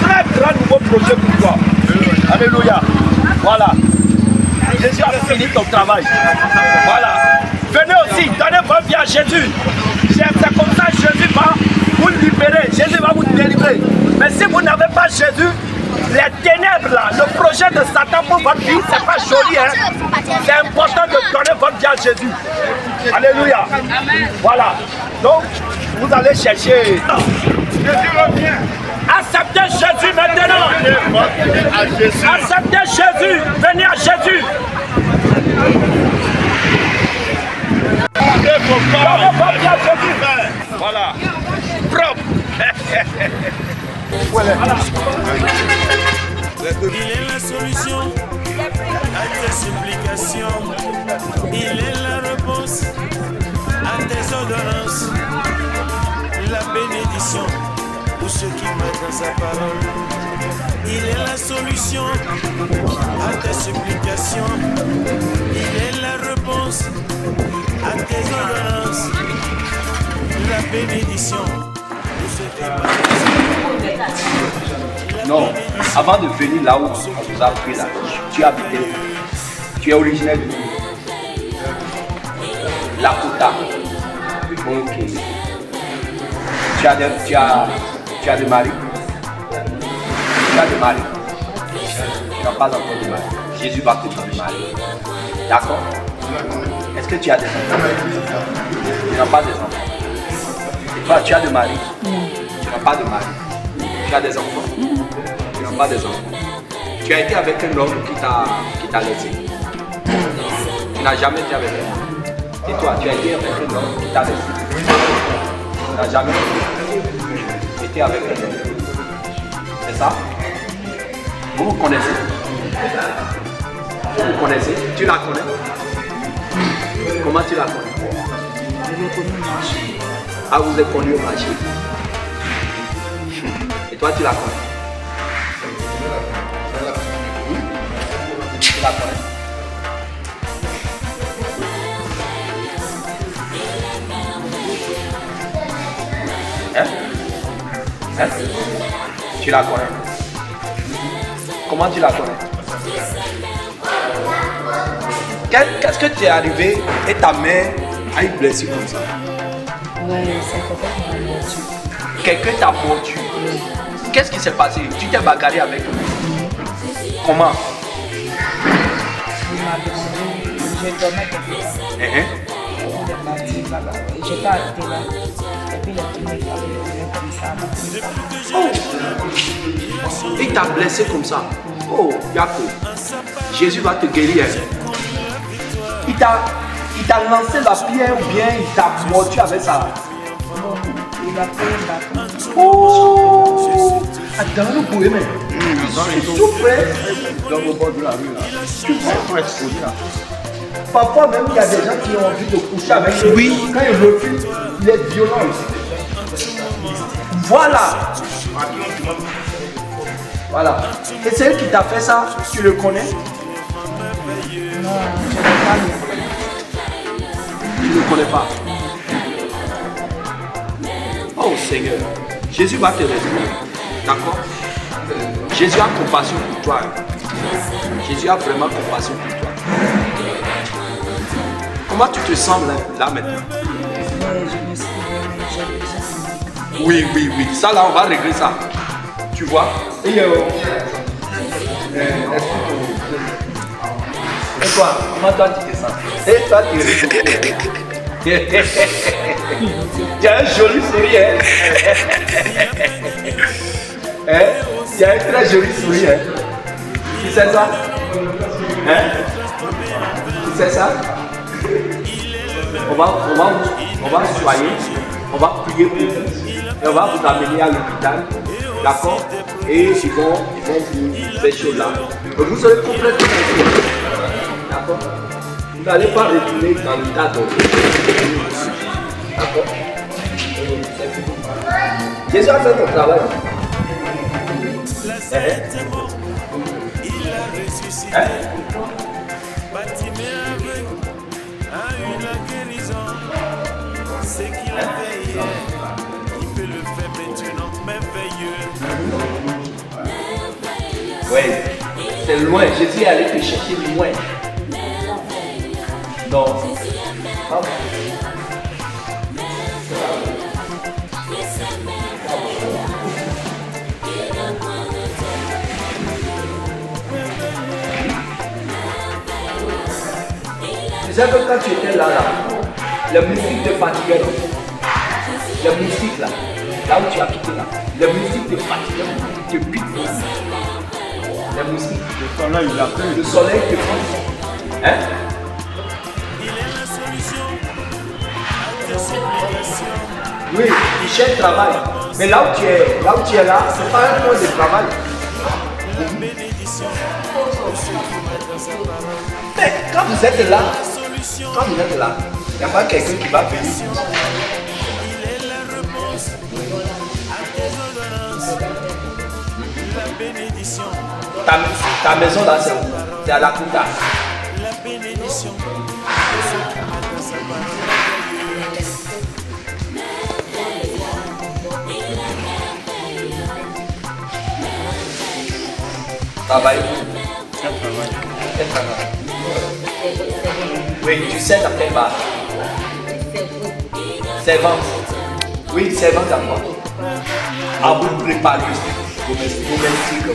très grands nouveaux projets pour toi. Alléluia. Voilà. Jésus a fini ton travail. Voilà. Venez aussi, donnez votre vie à Jésus. C'est comme ça que Jésus va vous libérer. Jésus va vous délivrer. Mais si vous n'avez pas Jésus, les ténèbres là, le projet de Satan pour votre vie, c'est pas joli. Hein? C'est important de donner votre vie à Jésus. Alléluia. Voilà. Donc, vous allez chercher. Jésus revient. Acceptez Jésus maintenant. Acceptez Jésus. Venez à Jésus. Voilà. Propre. Voilà. Il est la solution à tes supplications. Il est la réponse à tes ordonnances. La bénédiction pour ceux qui mettent dans sa parole. Il est la solution à tes supplications. Il est la réponse à tes ordonnances. La bénédiction pour ceux qui mettent dans sa parole. Non, avant de venir là où on vous a pris là, tu habitais où? Tu es originaire de où? Lakota. Ok. Tu as des maris? Tu as des maris? Tu n'as pas encore de mari. Jésus va te donner mari. D'accord? Est-ce que tu as des enfants? Tu n'as pas des enfants. Et toi, tu as des maris? Tu n'as pas de mari. Tu as des enfants? Tu n'as pas des enfants. Tu as été avec un homme qui t'a laissé. Tu n'as jamais été avec elle. Et toi, tu as été avec un homme qui t'a laissé. Tu n'as jamais été avec un homme. C'est ça? Vous vous connaissez? Vous connaissez? Tu la connais? Comment tu la connais? Je l'ai connu au marché. Ah, vous êtes connu au marché. Et toi, tu la connais? Tu la connais? Hein? Hein? Tu la connais? Comment tu la connais? Qu'est-ce que tu es arrivé et ta main a une blessure comme ça? Ouais, c'est quelqu'un qui m'a mordu. Quelqu'un t'a mordu. Qu'est-ce qui s'est passé? Tu t'es bagarré avec lui. Comment? Il m'a demandé, je dormais quelque part. Il est parti là-bas. J'étais arrêté là. Et puis il est venu comme ça. Il t'a blessé comme ça. Oh, Yako. Jésus va te guérir. Il t'a lancé la pierre ou bien il t'a mordu avec ça. Il a pris un bâton. Oh! Attends, le pouvez même. Tout près. Dans le bord de la rue là. Tu vois? Parfois même il y a des gens qui ont envie de coucher avec lui. Oui. Quand il refuse, il est violent. Voilà. Voilà. Et c'est elle qui t'a fait ça, tu le connais? Non, je ne l'ai pas vu. Tu ne le connais pas. Oh Seigneur, Jésus va te résoudre. D'accord? Jésus a compassion pour toi. Jésus a vraiment compassion pour toi. Comment tu te sens là maintenant? Mais je me suis dit, Oui. Ça là, on va régler ça. Tu vois? Et toi, comment toi tu te sens? Et toi tu es tu as un joli sourire. Tu as un très joli sourire. Tu sais ça? Hein? Tu sais ça? On va soigner, on va prier pour vous et on va vous amener à l'hôpital. D'accord? Et ils vont vous faire chaud là. Et vous serez complètement guéri. D'accord? Vous n'allez pas retourner dans l'état d'aujourd'hui. D'accord? Jésus a fait ton travail. Oui, c'est loin. Jésus est allé te chercher loin. Non. Tu sais que quand tu étais là, le musique te fatiguait. Le musique là où tu as quitté là, le musique te fatiguait, te pique. La musique, le soleil te prend. Hein? Oui, tu cherches travail. Mais là où tu es là, c'est pas un point de travail. Mais quand vous êtes là, il n'y a pas quelqu'un qui va venir. Ta maison là, c'est à la Kouta. Travail. Quel travail? Oui, tu sais dans quel bar? Servante. Oui, servante à quoi? À vous préparer. Domestique.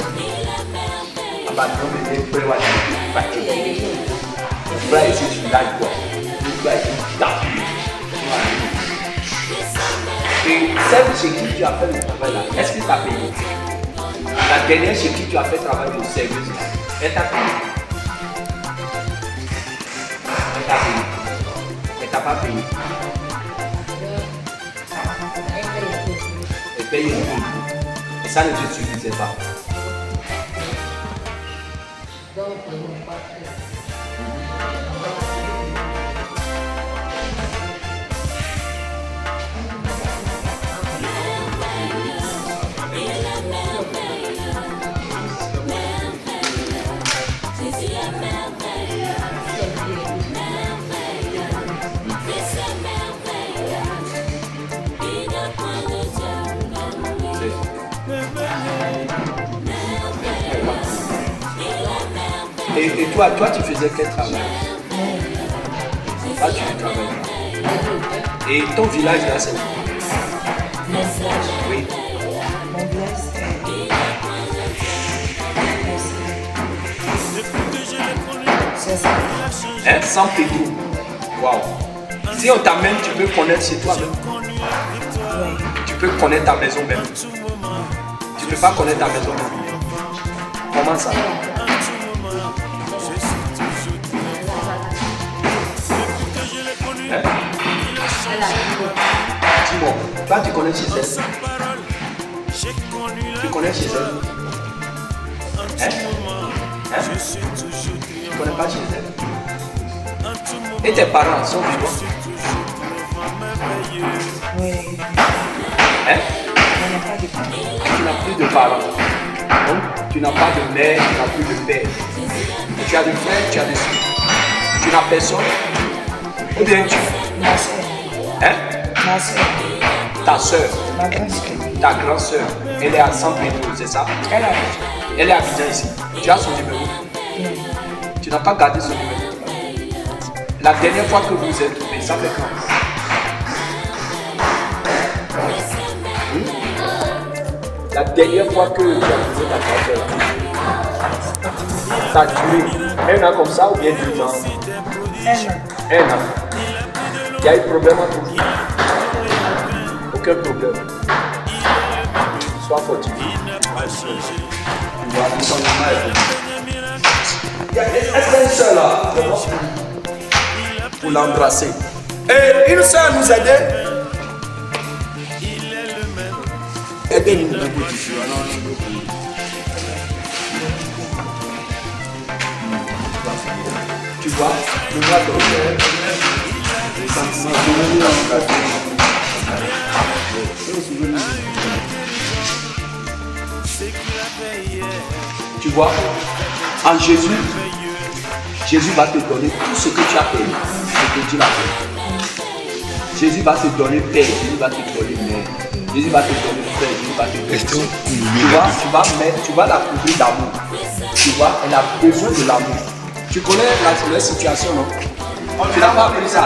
Et celle chez qui tu as fait le travail là, est-ce que tu as payé? La dernière chez qui tu as fait le travail de service, elle t'a payé? Elle t'a payé? Elle t'a pas payé? Elle paye un peu. Et ça ne te suffisait pas. Et toi, tu faisais quel travail? Ah, tu travailles. Et ton village là, c'est où? Mon village. Oui. Mon village, c'est ça. Hein? San Pedro. Waouh. Si on t'amène, tu peux connaître chez toi même. Oui. Tu peux connaître ta maison même. Tu peux pas connaître ta maison même. Comment ça? Hein? Dis-moi, toi tu connais chez elle? Tu connais chez elle? Hein? Hein? Tu connais pas chez elle? Et tes parents sont vivants? Oui. Hein? On n'a pas de parents. Tu n'as plus de parents. Donc, tu n'as pas de mère, tu n'as plus de père. Tu as des frères, tu as des soeurs. Tu n'as personne. Ou bien tu. Ma soeur. Hein? Ma soeur. Ta soeur, Ma grande soeur. ta grande soeur, elle est à San Pedro, c'est ça? Elle a Elle est à Abidjan ici. Tu as son numéro? non. Tu n'as pas gardé son numéro? La dernière fois que vous vous êtes trouvés, ça fait quand? La dernière fois que tu as trouvé ta soeur, ça a duré 1 an comme ça ou bien 2 ans? 1 an. 1 an. Il y a eu problème entre vous? Aucun problème. Sois fortifié. Tu vois, son image. Est-ce qu'il y a une soeur là? Pour l'embrasser. Et une soeur nous aidait. Aidez-nous. Tu vois, le bras de tu vois, en Jésus, Jésus va te donner tout ce que tu as payé. Ce que tu l'as payé. Jésus va te donner paix, Jésus va te donner mère. Jésus va te donner frère, Jésus va te donner. Tu vas la couvrir d'amour. Tu vois, elle a besoin de l'amour. Tu connais la situation, non? Tu n'as pas appris ça.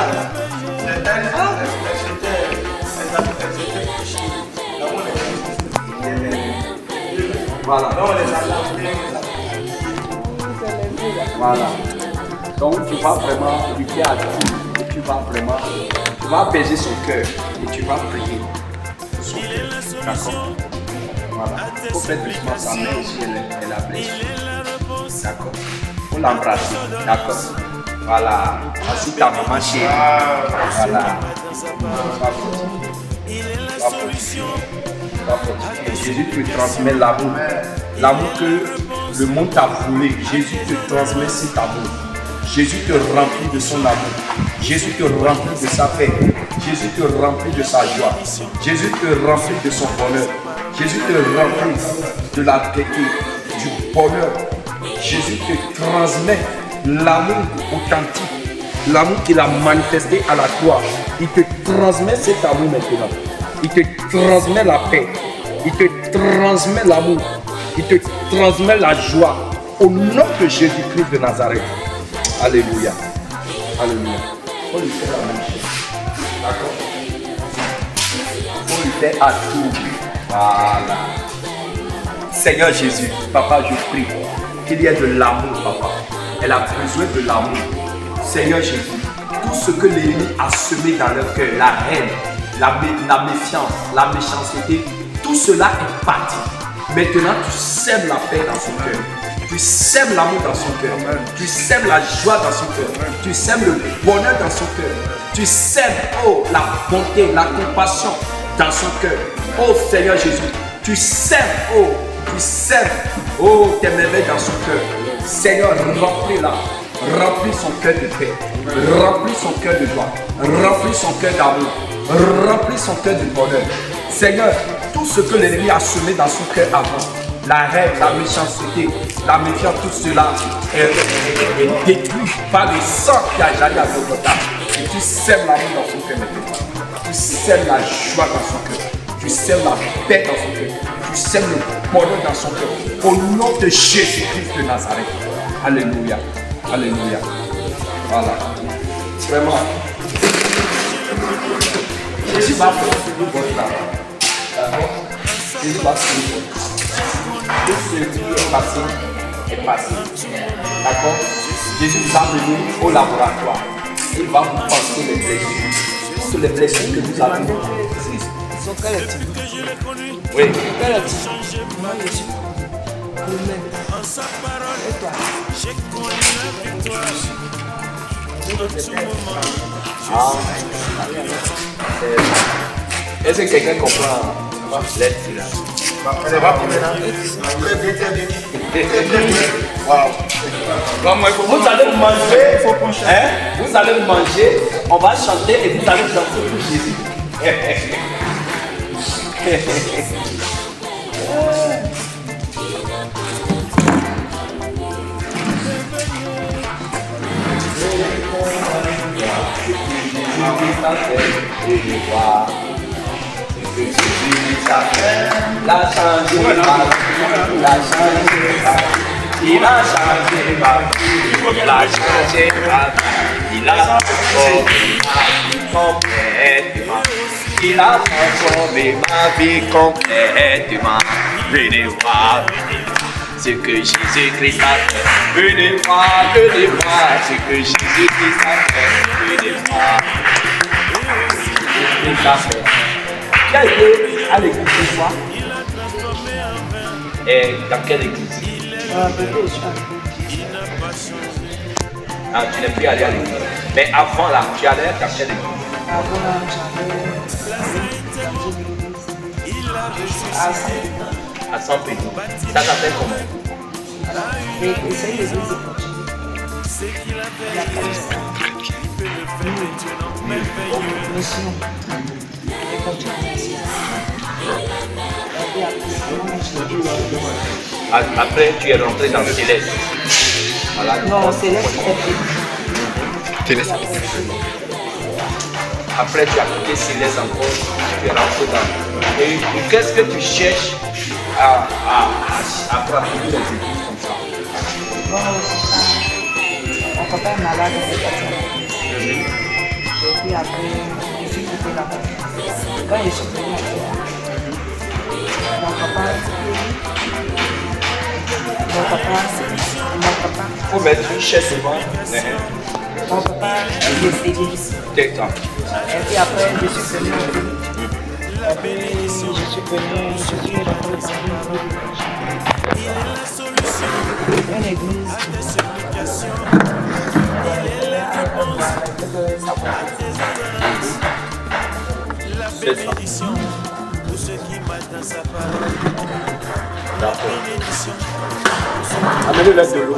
Voilà. Voilà. Donc tu vas vraiment éduquer à tout. Et tu vas apaiser son cœur. Et tu vas prier son cœur. D'accord? Voilà. Il faut faire doucement sa main aussi, elle a blessé. D'accord? Il faut l'embrasser. D'accord? Voilà. Voici ta maman chérie. Voilà. Et Jésus te transmet l'amour. L'amour que le monde t'a volé. Jésus te transmet cet amour. Jésus te remplit de son amour. Jésus te remplit de sa paix. Jésus te remplit de sa joie. Jésus te remplit de son bonheur. Jésus te remplit de la gaieté, du bonheur. Jésus te transmet l'amour authentique, l'amour qu'il a manifesté à la croix. Il te transmet cet amour maintenant. Il te transmet la paix. Il te transmet l'amour. Il te transmet la joie. Au nom de Jésus-Christ de Nazareth. Alléluia. Alléluia. Il faut lui faire la même chose. D'accord? Il faut lui faire à tout. Voilà. Seigneur Jésus, Papa, je prie qu'il y ait de l'amour, Papa. Elle a besoin de l'amour. Seigneur Jésus, tout ce que l'ennemi a semé dans leur cœur, la haine, la méfiance, la méchanceté, tout cela est parti. Maintenant, tu sèmes la paix dans son cœur. Tu sèmes l'amour dans son cœur. Tu sèmes la joie dans son cœur. Tu sèmes le bonheur dans son cœur. Tu sèmes, oh, la bonté, la compassion dans son cœur. Oh Seigneur Jésus, tu sèmes, oh, tes merveilles dans son cœur. Seigneur, remplis-la. Remplis son cœur de paix. Remplis son cœur de joie. Remplis son cœur d'amour. Remplis son cœur de bonheur. Seigneur, tout ce que l'ennemi a semé dans son cœur avant, la haine, la méchanceté, la méfiance, tout cela est détruit par le sang qui a jalé à Golgotha. Et tu sèmes l'amour dans son cœur maintenant. Tu sèmes la joie dans son cœur. Tu sèmes la paix dans son cœur. Tu sèmes le bonheur dans son cœur. Au nom de Jésus-Christ de Nazareth. Alléluia. Alléluia. Voilà. Vraiment. Jésus va poursuivre votre travail. D'accord? Jésus va poursuivre votre travail. Tout ce qui est passé est passé. D'accord? Jésus vous a mené au laboratoire. Il va vous penser les blessures. Toutes les blessures que vous avez. Ils sont collectifs. Oui. Collectifs. Moi, je suis pour le même. Et toi? Est-ce que quelqu'un comprend l'aide là? Elle va pour maintenant. Très bien. Wow. Vous allez manger, hein? Vous allez manger, on va chanter et vous allez danser pour Jésus. Il a changé ma vie, il a changé ma vie, il a changé ma vie, il a transformé ma vie complètement. Il a transformé ma vie complètement. Venez voir ce que Jésus-Christ a fait. Venez voir ce que Jésus-Christ a fait. Venez voir ce que Jésus-Christ a fait. Qui a été à l'église ce soir? Et dans quelle église? Ah, tu n'es plus allé à l'église. Mais avant là, tu allais dans quelle église? Avant là, j'allais à Saint-Pédro. Ça s'appelle comment? et c'est l'église de Portugal. Mission. Après, tu es rentré dans le céleste. Voilà. Non, Céleste, Céleste. Après, tu as quitté céleste encore. Tu es rentré dans. Et qu'est-ce que tu cherches à pratiquer les églises comme ça? mon papa est malade, on est parti à l'église. Et puis après, je suis quitté là-bas. Quand je suis venu à mon papa, Faut mettre une chaise devant. mon papa est décédé. D'accord. Et puis après, je suis venu. Et puis, je suis rentré dans une église. C'est ça. D'accord. Amenez-le de l'eau.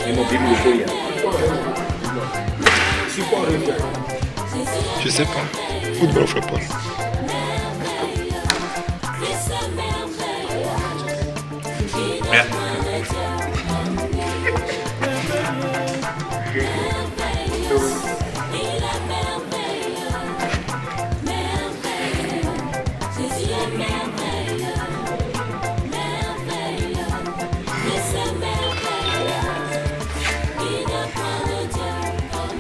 Et mon Bible est là. Je sais pas. Football ou football? Merde.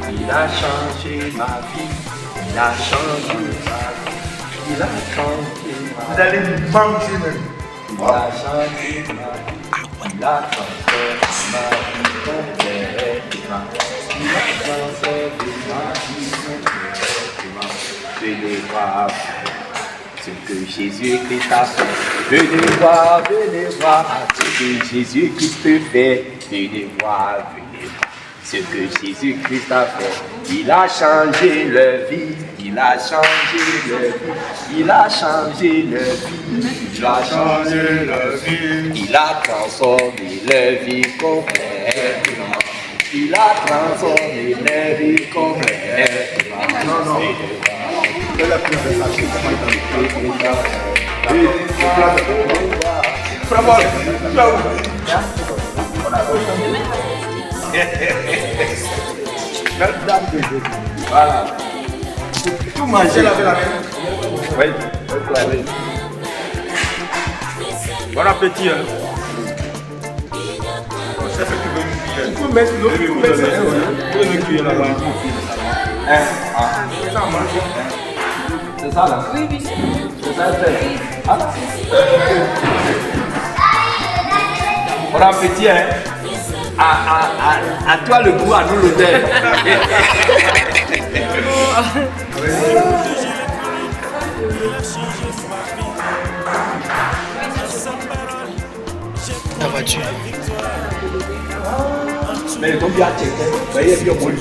Il a changé ma vie, il a changé ma vie, il a changé ma vie. Vous allez me manger même. Il a changé ma vie, il a transformé ma vie complètement. Il a transformé ma vie complètement. Venez voir ce que Jésus-Christ a fait. Venez voir ce que Jésus-Christ fait. Venez voir ce que Jésus-Christ a fait. Il a changé le vie, il a changé le vie, il a changé le vie, il a changé le vie, il a transformé le vie complètement. Il a transformé le vie complètement. Non. C'est la première Voilà. Tout manger la même. Oui, Bon appétit. Hein. Tu peux mettre l'autre, tu peux mettre le cuillère là-bas. C'est ça là? Oui, oui. C'est ça le fait. Ah. Bon appétit, hein? À toi le goût, à nous l'hôtel. La voiture. Mais le bien checké, voyez bien bon.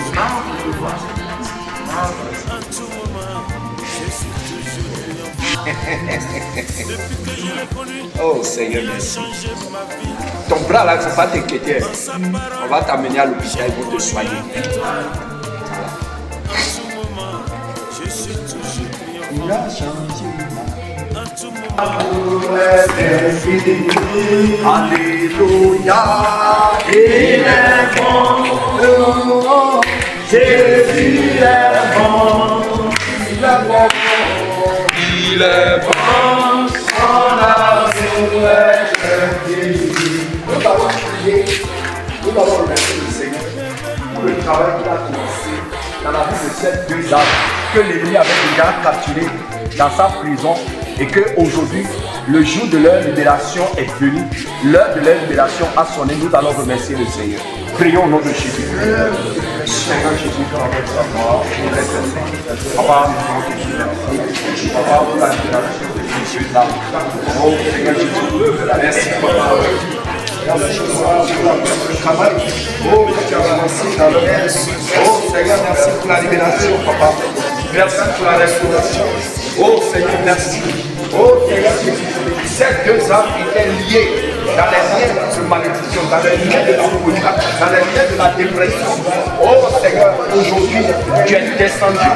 Oh Seigneur, merci. Ton bras là, il ne faut pas t'inquiéter. On va t'amener à l'hôpital, ils vont te soigner. Il a changé. Alléluia, il est bon. Jésus est bon. Il est bon. Il est bon. Son amour est infini. Nous allons prier. Nous allons remercier le Seigneur pour le travail qu'il a commencé dans la vie de ces deux âmes que l'ennemi avait déjà capturé dans sa prison et qu'aujourd'hui, le jour de leur libération est venu, l'heure de leur libération a sonné. Nous allons remercier le Seigneur. Prions au nom de Jésus. Seigneur Jésus, dans votre mort, Papa, Papa, pour la libération de Jésus là. Oh Seigneur Jésus, merci Papa. Merci pour le travail. Oh Seigneur, merci dans le reste. Oh Seigneur, merci pour la libération, Papa. Merci pour la restauration. Oh Seigneur, merci. Oh Seigneur Jésus, ces deux âmes étaient liées dans les liens de malédiction, dans les liens de la folie, dans les liens de la dépression. Oh Seigneur, aujourd'hui, tu es descendu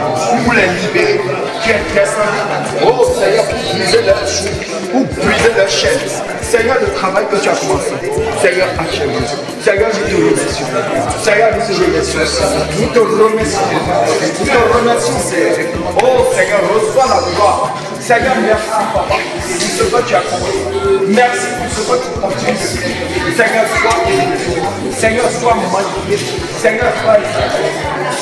pour les libérer. Tu es descendu, oh Seigneur, pour briser leurs joues, pour briser leurs chaînes. Seigneur, le travail que tu as commencé, Seigneur, achève. Seigneur, je te remercie. Seigneur, nous te remercions. Nous te remercions. Nous te remercions, Seigneur. Oh Seigneur, reçois la gloire. Seigneur, merci Papa pour ce que tu as compris. Merci pour ce que tu continues de faire. Seigneur, sois béni. Seigneur, sois magnifié. Seigneur, sois exalté.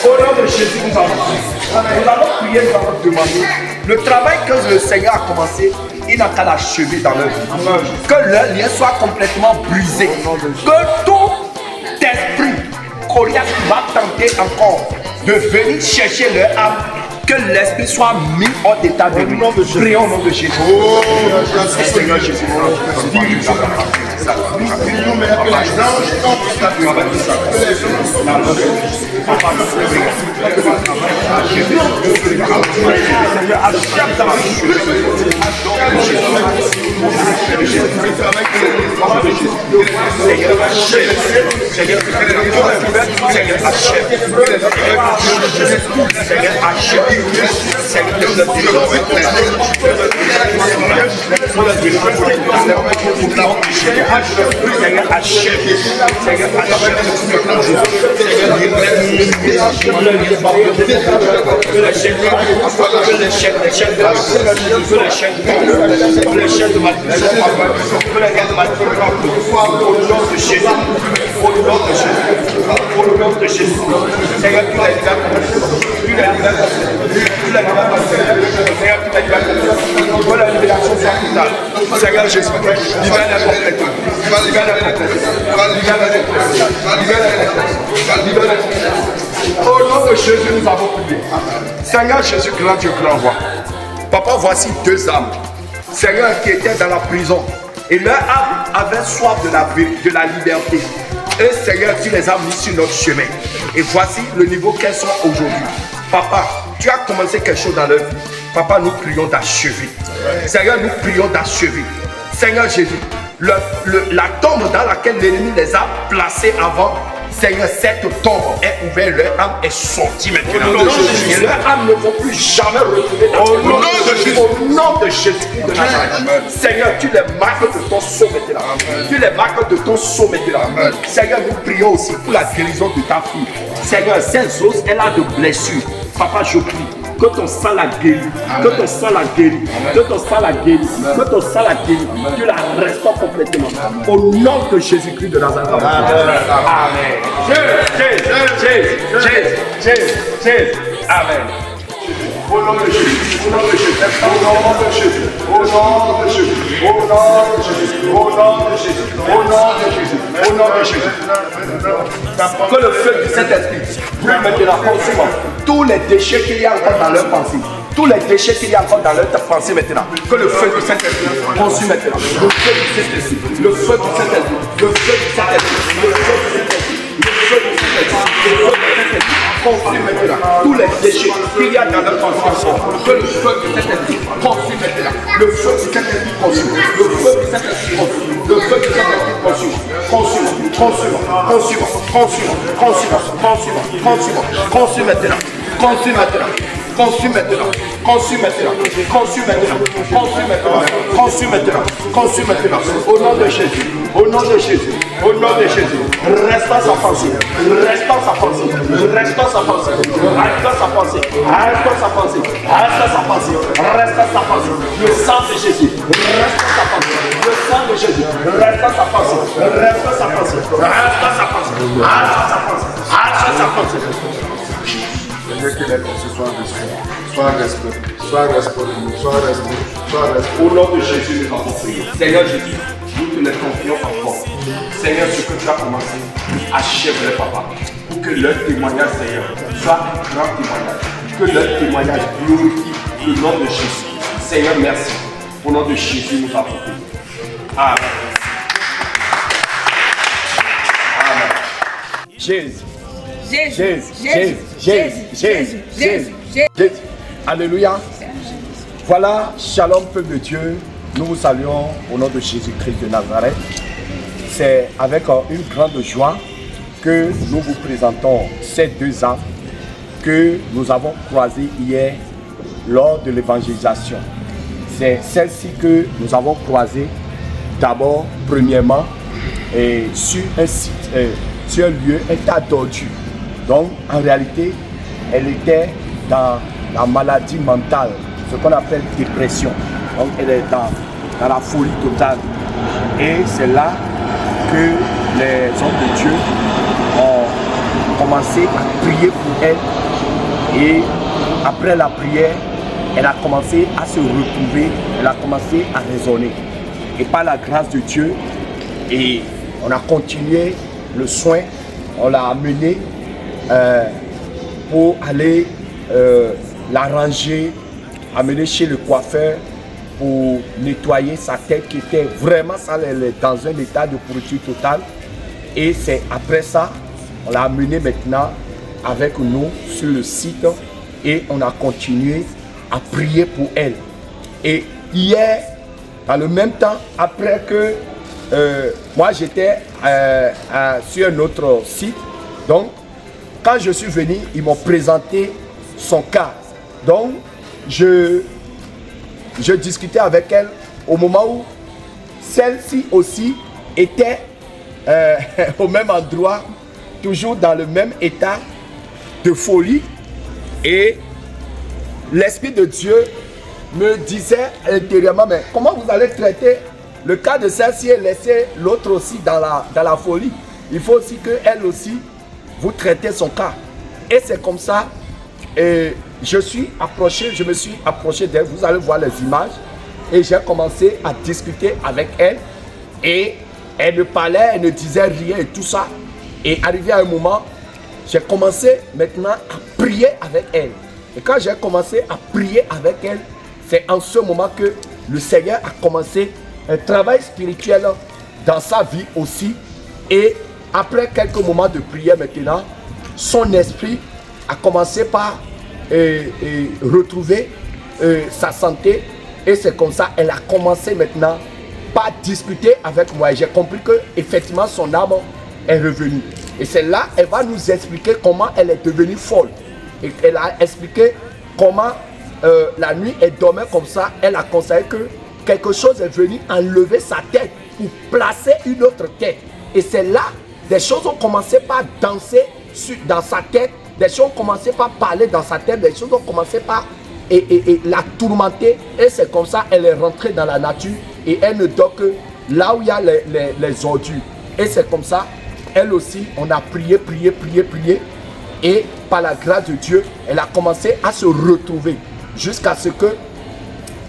Au nom de Jésus, nous allons prier, nous allons demander. Le travail que le Seigneur a commencé, il n'a qu'à l'achever dans leur vie. Que leur lien soit complètement brisé. Que tout esprit coriace va tenter encore de venir chercher leur âme. Que l'esprit soit mis hors d'état de vie. Prions au nom de Jésus. Oh, Seigneur Jésus. Nous prions, mais que les anges entrent dans le travail. Que les anges Seigneur, achève dans la Seigneur, achève. Seigneur Jésus, libère-la complètement. Au nom de Jésus, nous avons prié. Seigneur Jésus, grand Dieu, grand roi. Papa, voici deux âmes. Seigneur, qui étaient dans la prison. Et leur âme avait soif de la liberté. Et Seigneur, tu les as mis sur notre chemin. Et voici le niveau qu'elles sont aujourd'hui. Papa, tu as commencé quelque chose dans leur vie. Papa, nous prions d'achever. Seigneur, nous prions d'achever. Seigneur Jésus, la tombe dans laquelle l'ennemi les a placés avant, Seigneur, cette tombe est ouverte, leur âme est sortie maintenant. Et leur âme ne va plus jamais retourner dans le nom de Jésus. Au nom de Jésus de Nazareth. Seigneur, tu les marques de ton sceau maintenant. Tu les marques de ton sceau maintenant. Seigneur, nous prions aussi pour la guérison de ta fille. Seigneur, ces os, elle a de blessures. Papa, je prie. Que ton sang la guérit. Que ton sang la guérit. Que ton sang la guérit. Que ton sang la guérit. Tu la restaures complètement. Au nom de Jésus-Christ de Nazareth. Amen. Jésus. Amen. Au nom de Jésus, au nom de Jésus, au nom de Jésus, au nom de Jésus, au nom de Jésus, au nom de Jésus, au nom de Jésus, au nom de Jésus. Que le feu du Saint-Esprit brûle maintenant consumant tous les déchets qu'il y a encore dans leur pensée. Tous les déchets qu'il y a encore dans leur pensée maintenant. Que le feu du Saint-Esprit consume maintenant. Le feu du Saint-Esprit, le feu du Saint-Esprit, le feu du Saint-Esprit, le feu du Saint-Esprit, le feu du Saint-Esprit, le feu du Saint-Esprit. Consume maintenant tous les déchets qu'il y a dans leur pensée. Que le feu du Saint-Esprit consume maintenant. Le feu du Saint-Esprit consume. Le feu du Saint-Esprit consume. Le feu du Saint-Esprit consume. Consume maintenant. Consume maintenant. Consume maintenant. Consume maintenant. Consume maintenant. Consume maintenant. Consume maintenant. Consume maintenant. Au nom de Jésus. Au nom de Jésus. Au nom de Jésus. Reste dans sa pensée. Reste dans sa pensée. Reste dans sa pensée. Reste dans sa pensée. Reste dans sa pensée. Reste dans sa pensée. Reste dans sa pensée. Le sang de Jésus. Reste dans sa pensée. Le sang de Jésus. Reste dans sa pensée. Reste dans sa pensée. Reste dans sa pensée. Reste dans sa pensée. Reste dans sa pensée. Seigneur, que les pensées soient respect. Sois respect. Au nom de Jésus, nous avons prié. Seigneur Jésus, nous te les confions encore. Seigneur, ce que tu as commencé, achève-le, papa. Pour que leur témoignage, Seigneur, soit un grand témoignage. Que leur témoignage glorifie le nom de Jésus. Seigneur, merci. Au nom de Jésus, nous avons prié. Amen. Amen. Jésus. Jésus. Alléluia. Voilà, shalom, peuple de Dieu. Nous vous saluons au nom de Jésus-Christ de Nazareth. C'est avec une grande joie que nous vous présentons ces deux âmes que nous avons croisées hier lors de l'évangélisation. C'est celle-ci que nous avons croisée d'abord, premièrement, sur un site, sur un lieu, un tas d'ordures. Donc, en réalité, elle était dans la maladie mentale, ce qu'on appelle dépression. Donc, elle est dans la folie totale. Et c'est là que les hommes de Dieu ont commencé à prier pour elle. Et après la prière, elle a commencé à se retrouver, elle a commencé à raisonner. Et par la grâce de Dieu, et on a continué le soin, on l'a amenée pour aller l'arranger, amener chez le coiffeur pour nettoyer sa tête qui était vraiment sale, elle est dans un état de pourriture totale. Et c'est après ça, on l'a amenée maintenant avec nous sur le site et on a continué à prier pour elle. Et hier, dans le même temps, après que moi j'étais sur un autre site, donc quand je suis venu, ils m'ont présenté son cas. Donc, je discutais avec elle au moment où celle-ci aussi était au même endroit, toujours dans le même état de folie. Et l'Esprit de Dieu me disait intérieurement, mais comment vous allez traiter le cas de celle-ci et laisser l'autre aussi dans la folie? Il faut aussi qu'elle aussi, vous traitez son cas. Et c'est comme ça, je me suis approché d'elle, vous allez voir les images, et j'ai commencé à discuter avec elle, et elle ne parlait, elle ne disait rien et tout ça. Et arrivé à un moment, j'ai commencé maintenant à prier avec elle. Et quand j'ai commencé à prier avec elle, c'est en ce moment que le Seigneur a commencé un travail spirituel dans sa vie aussi. Et après quelques moments de prière maintenant, son esprit a commencé par retrouver sa santé. Et c'est comme ça, elle a commencé maintenant par discuter avec moi. Et j'ai compris que effectivement son âme est revenue. Et c'est là, elle va nous expliquer comment elle est devenue folle. Et elle a expliqué comment la nuit, elle dormait comme ça. Elle a constaté que quelque chose est venu enlever sa tête pour placer une autre tête. Et c'est là, des choses ont commencé par danser dans sa tête. des choses ont commencé par parler dans sa tête, des choses ont commencé par la tourmenter. Et c'est comme ça, elle est rentrée dans la nature et elle ne dort que là où il y a les ordures. Et c'est comme ça, elle aussi, on a prié. Et par la grâce de Dieu, elle a commencé à se retrouver jusqu'à ce que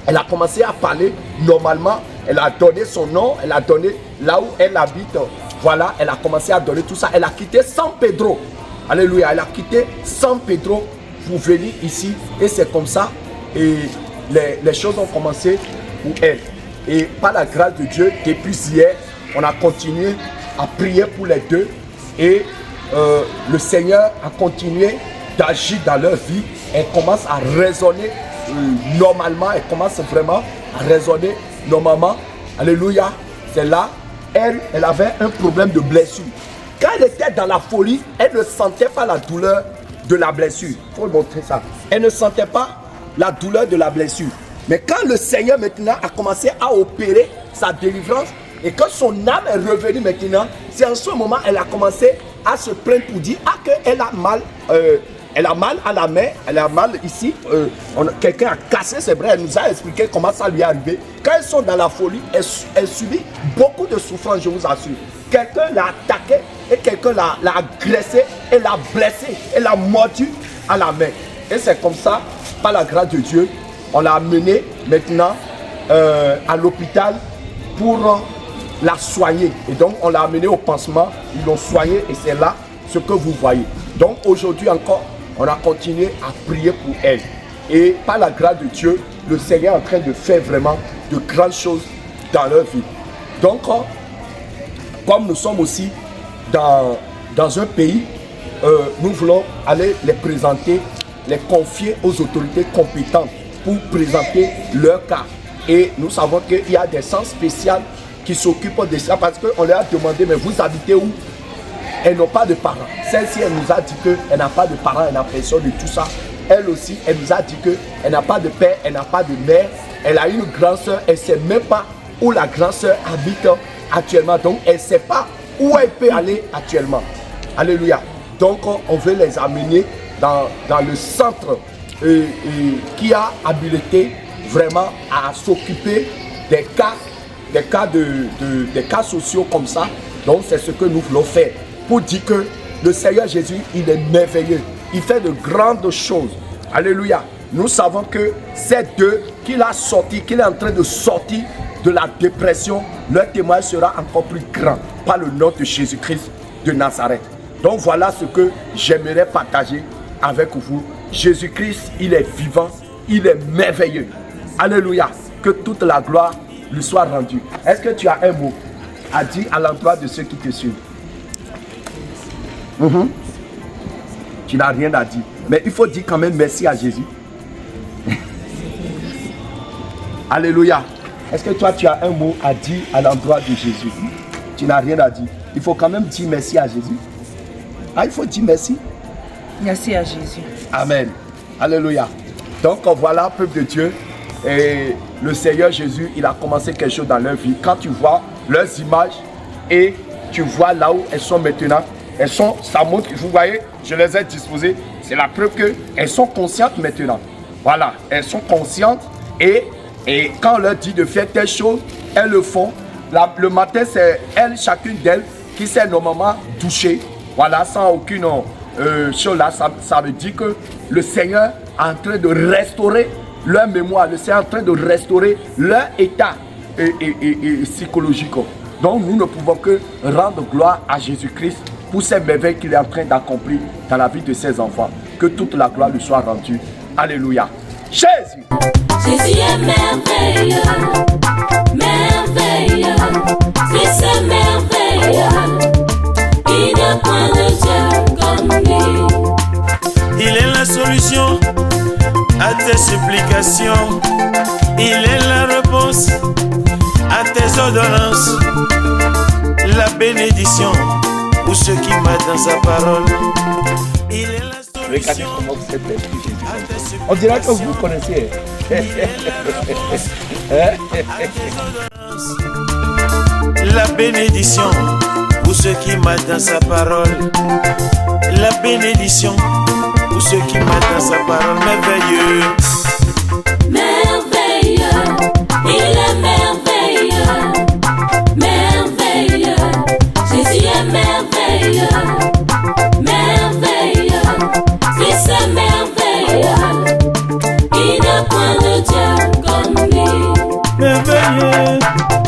elle a commencé à parler normalement. Elle a donné son nom, elle a donné là où elle habite. Voilà, elle a commencé à donner tout ça. Elle a quitté San Pedro. Alléluia, elle a quitté San Pedro pour venir ici. Et c'est comme ça, et les choses ont commencé pour elle. Et par la grâce de Dieu, depuis hier, on a continué à prier pour les deux. Et le Seigneur a continué d'agir dans leur vie. Elle commence à raisonner normalement. Elle commence vraiment à raisonner normalement. Alléluia. C'est là, elle avait un problème de blessure. Quand elle était dans la folie, elle ne sentait pas la douleur de la blessure. Il faut montrer ça. Elle ne sentait pas la douleur de la blessure. Mais quand le Seigneur maintenant a commencé à opérer sa délivrance, et quand son âme est revenue maintenant, c'est en ce moment qu'elle a commencé à se plaindre pour dire qu'elle a mal. Elle a mal à la main, elle a mal ici. Quelqu'un a cassé ses bras, elle nous a expliqué comment ça lui est arrivé. Quand elles sont dans la folie, elle subit beaucoup de souffrance, je vous assure. Quelqu'un l'a attaqué et quelqu'un l'a agressé et l'a blessé et l'a mordu à la main. Et c'est comme ça, par la grâce de Dieu, on l'a amenée maintenant à l'hôpital pour la soigner. Et donc on l'a amenée au pansement, ils l'ont soignée et c'est là ce que vous voyez. Donc aujourd'hui encore, on a continué à prier pour elle. Et par la grâce de Dieu, le Seigneur est en train de faire vraiment de grandes choses dans leur vie. Donc, comme nous sommes aussi dans un pays, nous voulons aller les présenter, les confier aux autorités compétentes pour présenter leur cas. Et nous savons qu'il y a des centres spéciaux qui s'occupent de ça parce qu'on leur a demandé, mais vous habitez où? Elles n'ont pas de parents. Celle-ci, elle nous a dit qu'elle n'a pas de parents, elle n'a personne de tout ça. Elle aussi, elle nous a dit qu'elle n'a pas de père, elle n'a pas de mère. Elle a une grande soeur, elle ne sait même pas où la grande soeur habite actuellement. Donc, elle ne sait pas où elle peut aller actuellement. Alléluia. Donc, on veut les amener dans le centre qui a habilité vraiment à s'occuper des cas sociaux comme ça. Donc, c'est ce que nous voulons faire. Pour dire que le Seigneur Jésus, il est merveilleux. Il fait de grandes choses. Alléluia. Nous savons que ces deux qu'il a sortis, qu'il est en train de sortir de la dépression, leur témoignage sera encore plus grand par le nom de Jésus-Christ de Nazareth. Donc voilà ce que j'aimerais partager avec vous. Jésus-Christ, il est vivant, il est merveilleux. Alléluia. Que toute la gloire lui soit rendue. Est-ce que tu as un mot à dire à l'endroit de ceux qui te suivent? Tu n'as rien à dire. Mais il faut dire quand même merci à Jésus. Alléluia. Est-ce que toi tu as un mot à dire à l'endroit de Jésus? Tu n'as rien à dire. Il faut quand même dire merci à Jésus. Ah, il faut dire merci. Merci à Jésus. Amen. Alléluia. Donc voilà, peuple de Dieu. Et le Seigneur Jésus, il a commencé quelque chose dans leur vie. Quand tu vois leurs images et tu vois là où elles sont maintenant, elles sont, ça montre, vous voyez, je les ai disposées. C'est la preuve qu'elles sont conscientes maintenant. Voilà, elles sont conscientes et quand on leur dit de faire telle chose, elles le font. Le matin, c'est elles, chacune d'elles, qui s'est normalement douchée. Voilà, sans aucune chose là. Ça veut dire que le Seigneur est en train de restaurer leur mémoire. Le Seigneur est en train de restaurer leur état psychologique. Donc nous ne pouvons que rendre gloire à Jésus-Christ pour ces merveilles qu'il est en train d'accomplir dans la vie de ses enfants. Que toute la gloire lui soit rendue. Alléluia. Jésus. Jésus est merveilleux, merveilleux, Fils est merveilleux, il n'y a point de Dieu comme lui. Il est la solution à tes supplications, il est la réponse à tes ordonnances, la bénédiction pour ceux qui mettent dans sa parole. Il est la Regardez comment vous êtes belle, Jésus. On dirait que vous connaissez. La bénédiction pour ceux qui mettent dans sa parole. La bénédiction Pour ceux qui mettent dans sa parole merveilleux. Merveilleux, il est merveilleux, merveilleux, Jésus est merveilleux, merveilleux, Christ est merveilleux, il n'a point de Dieu comme lui. Merveilleux.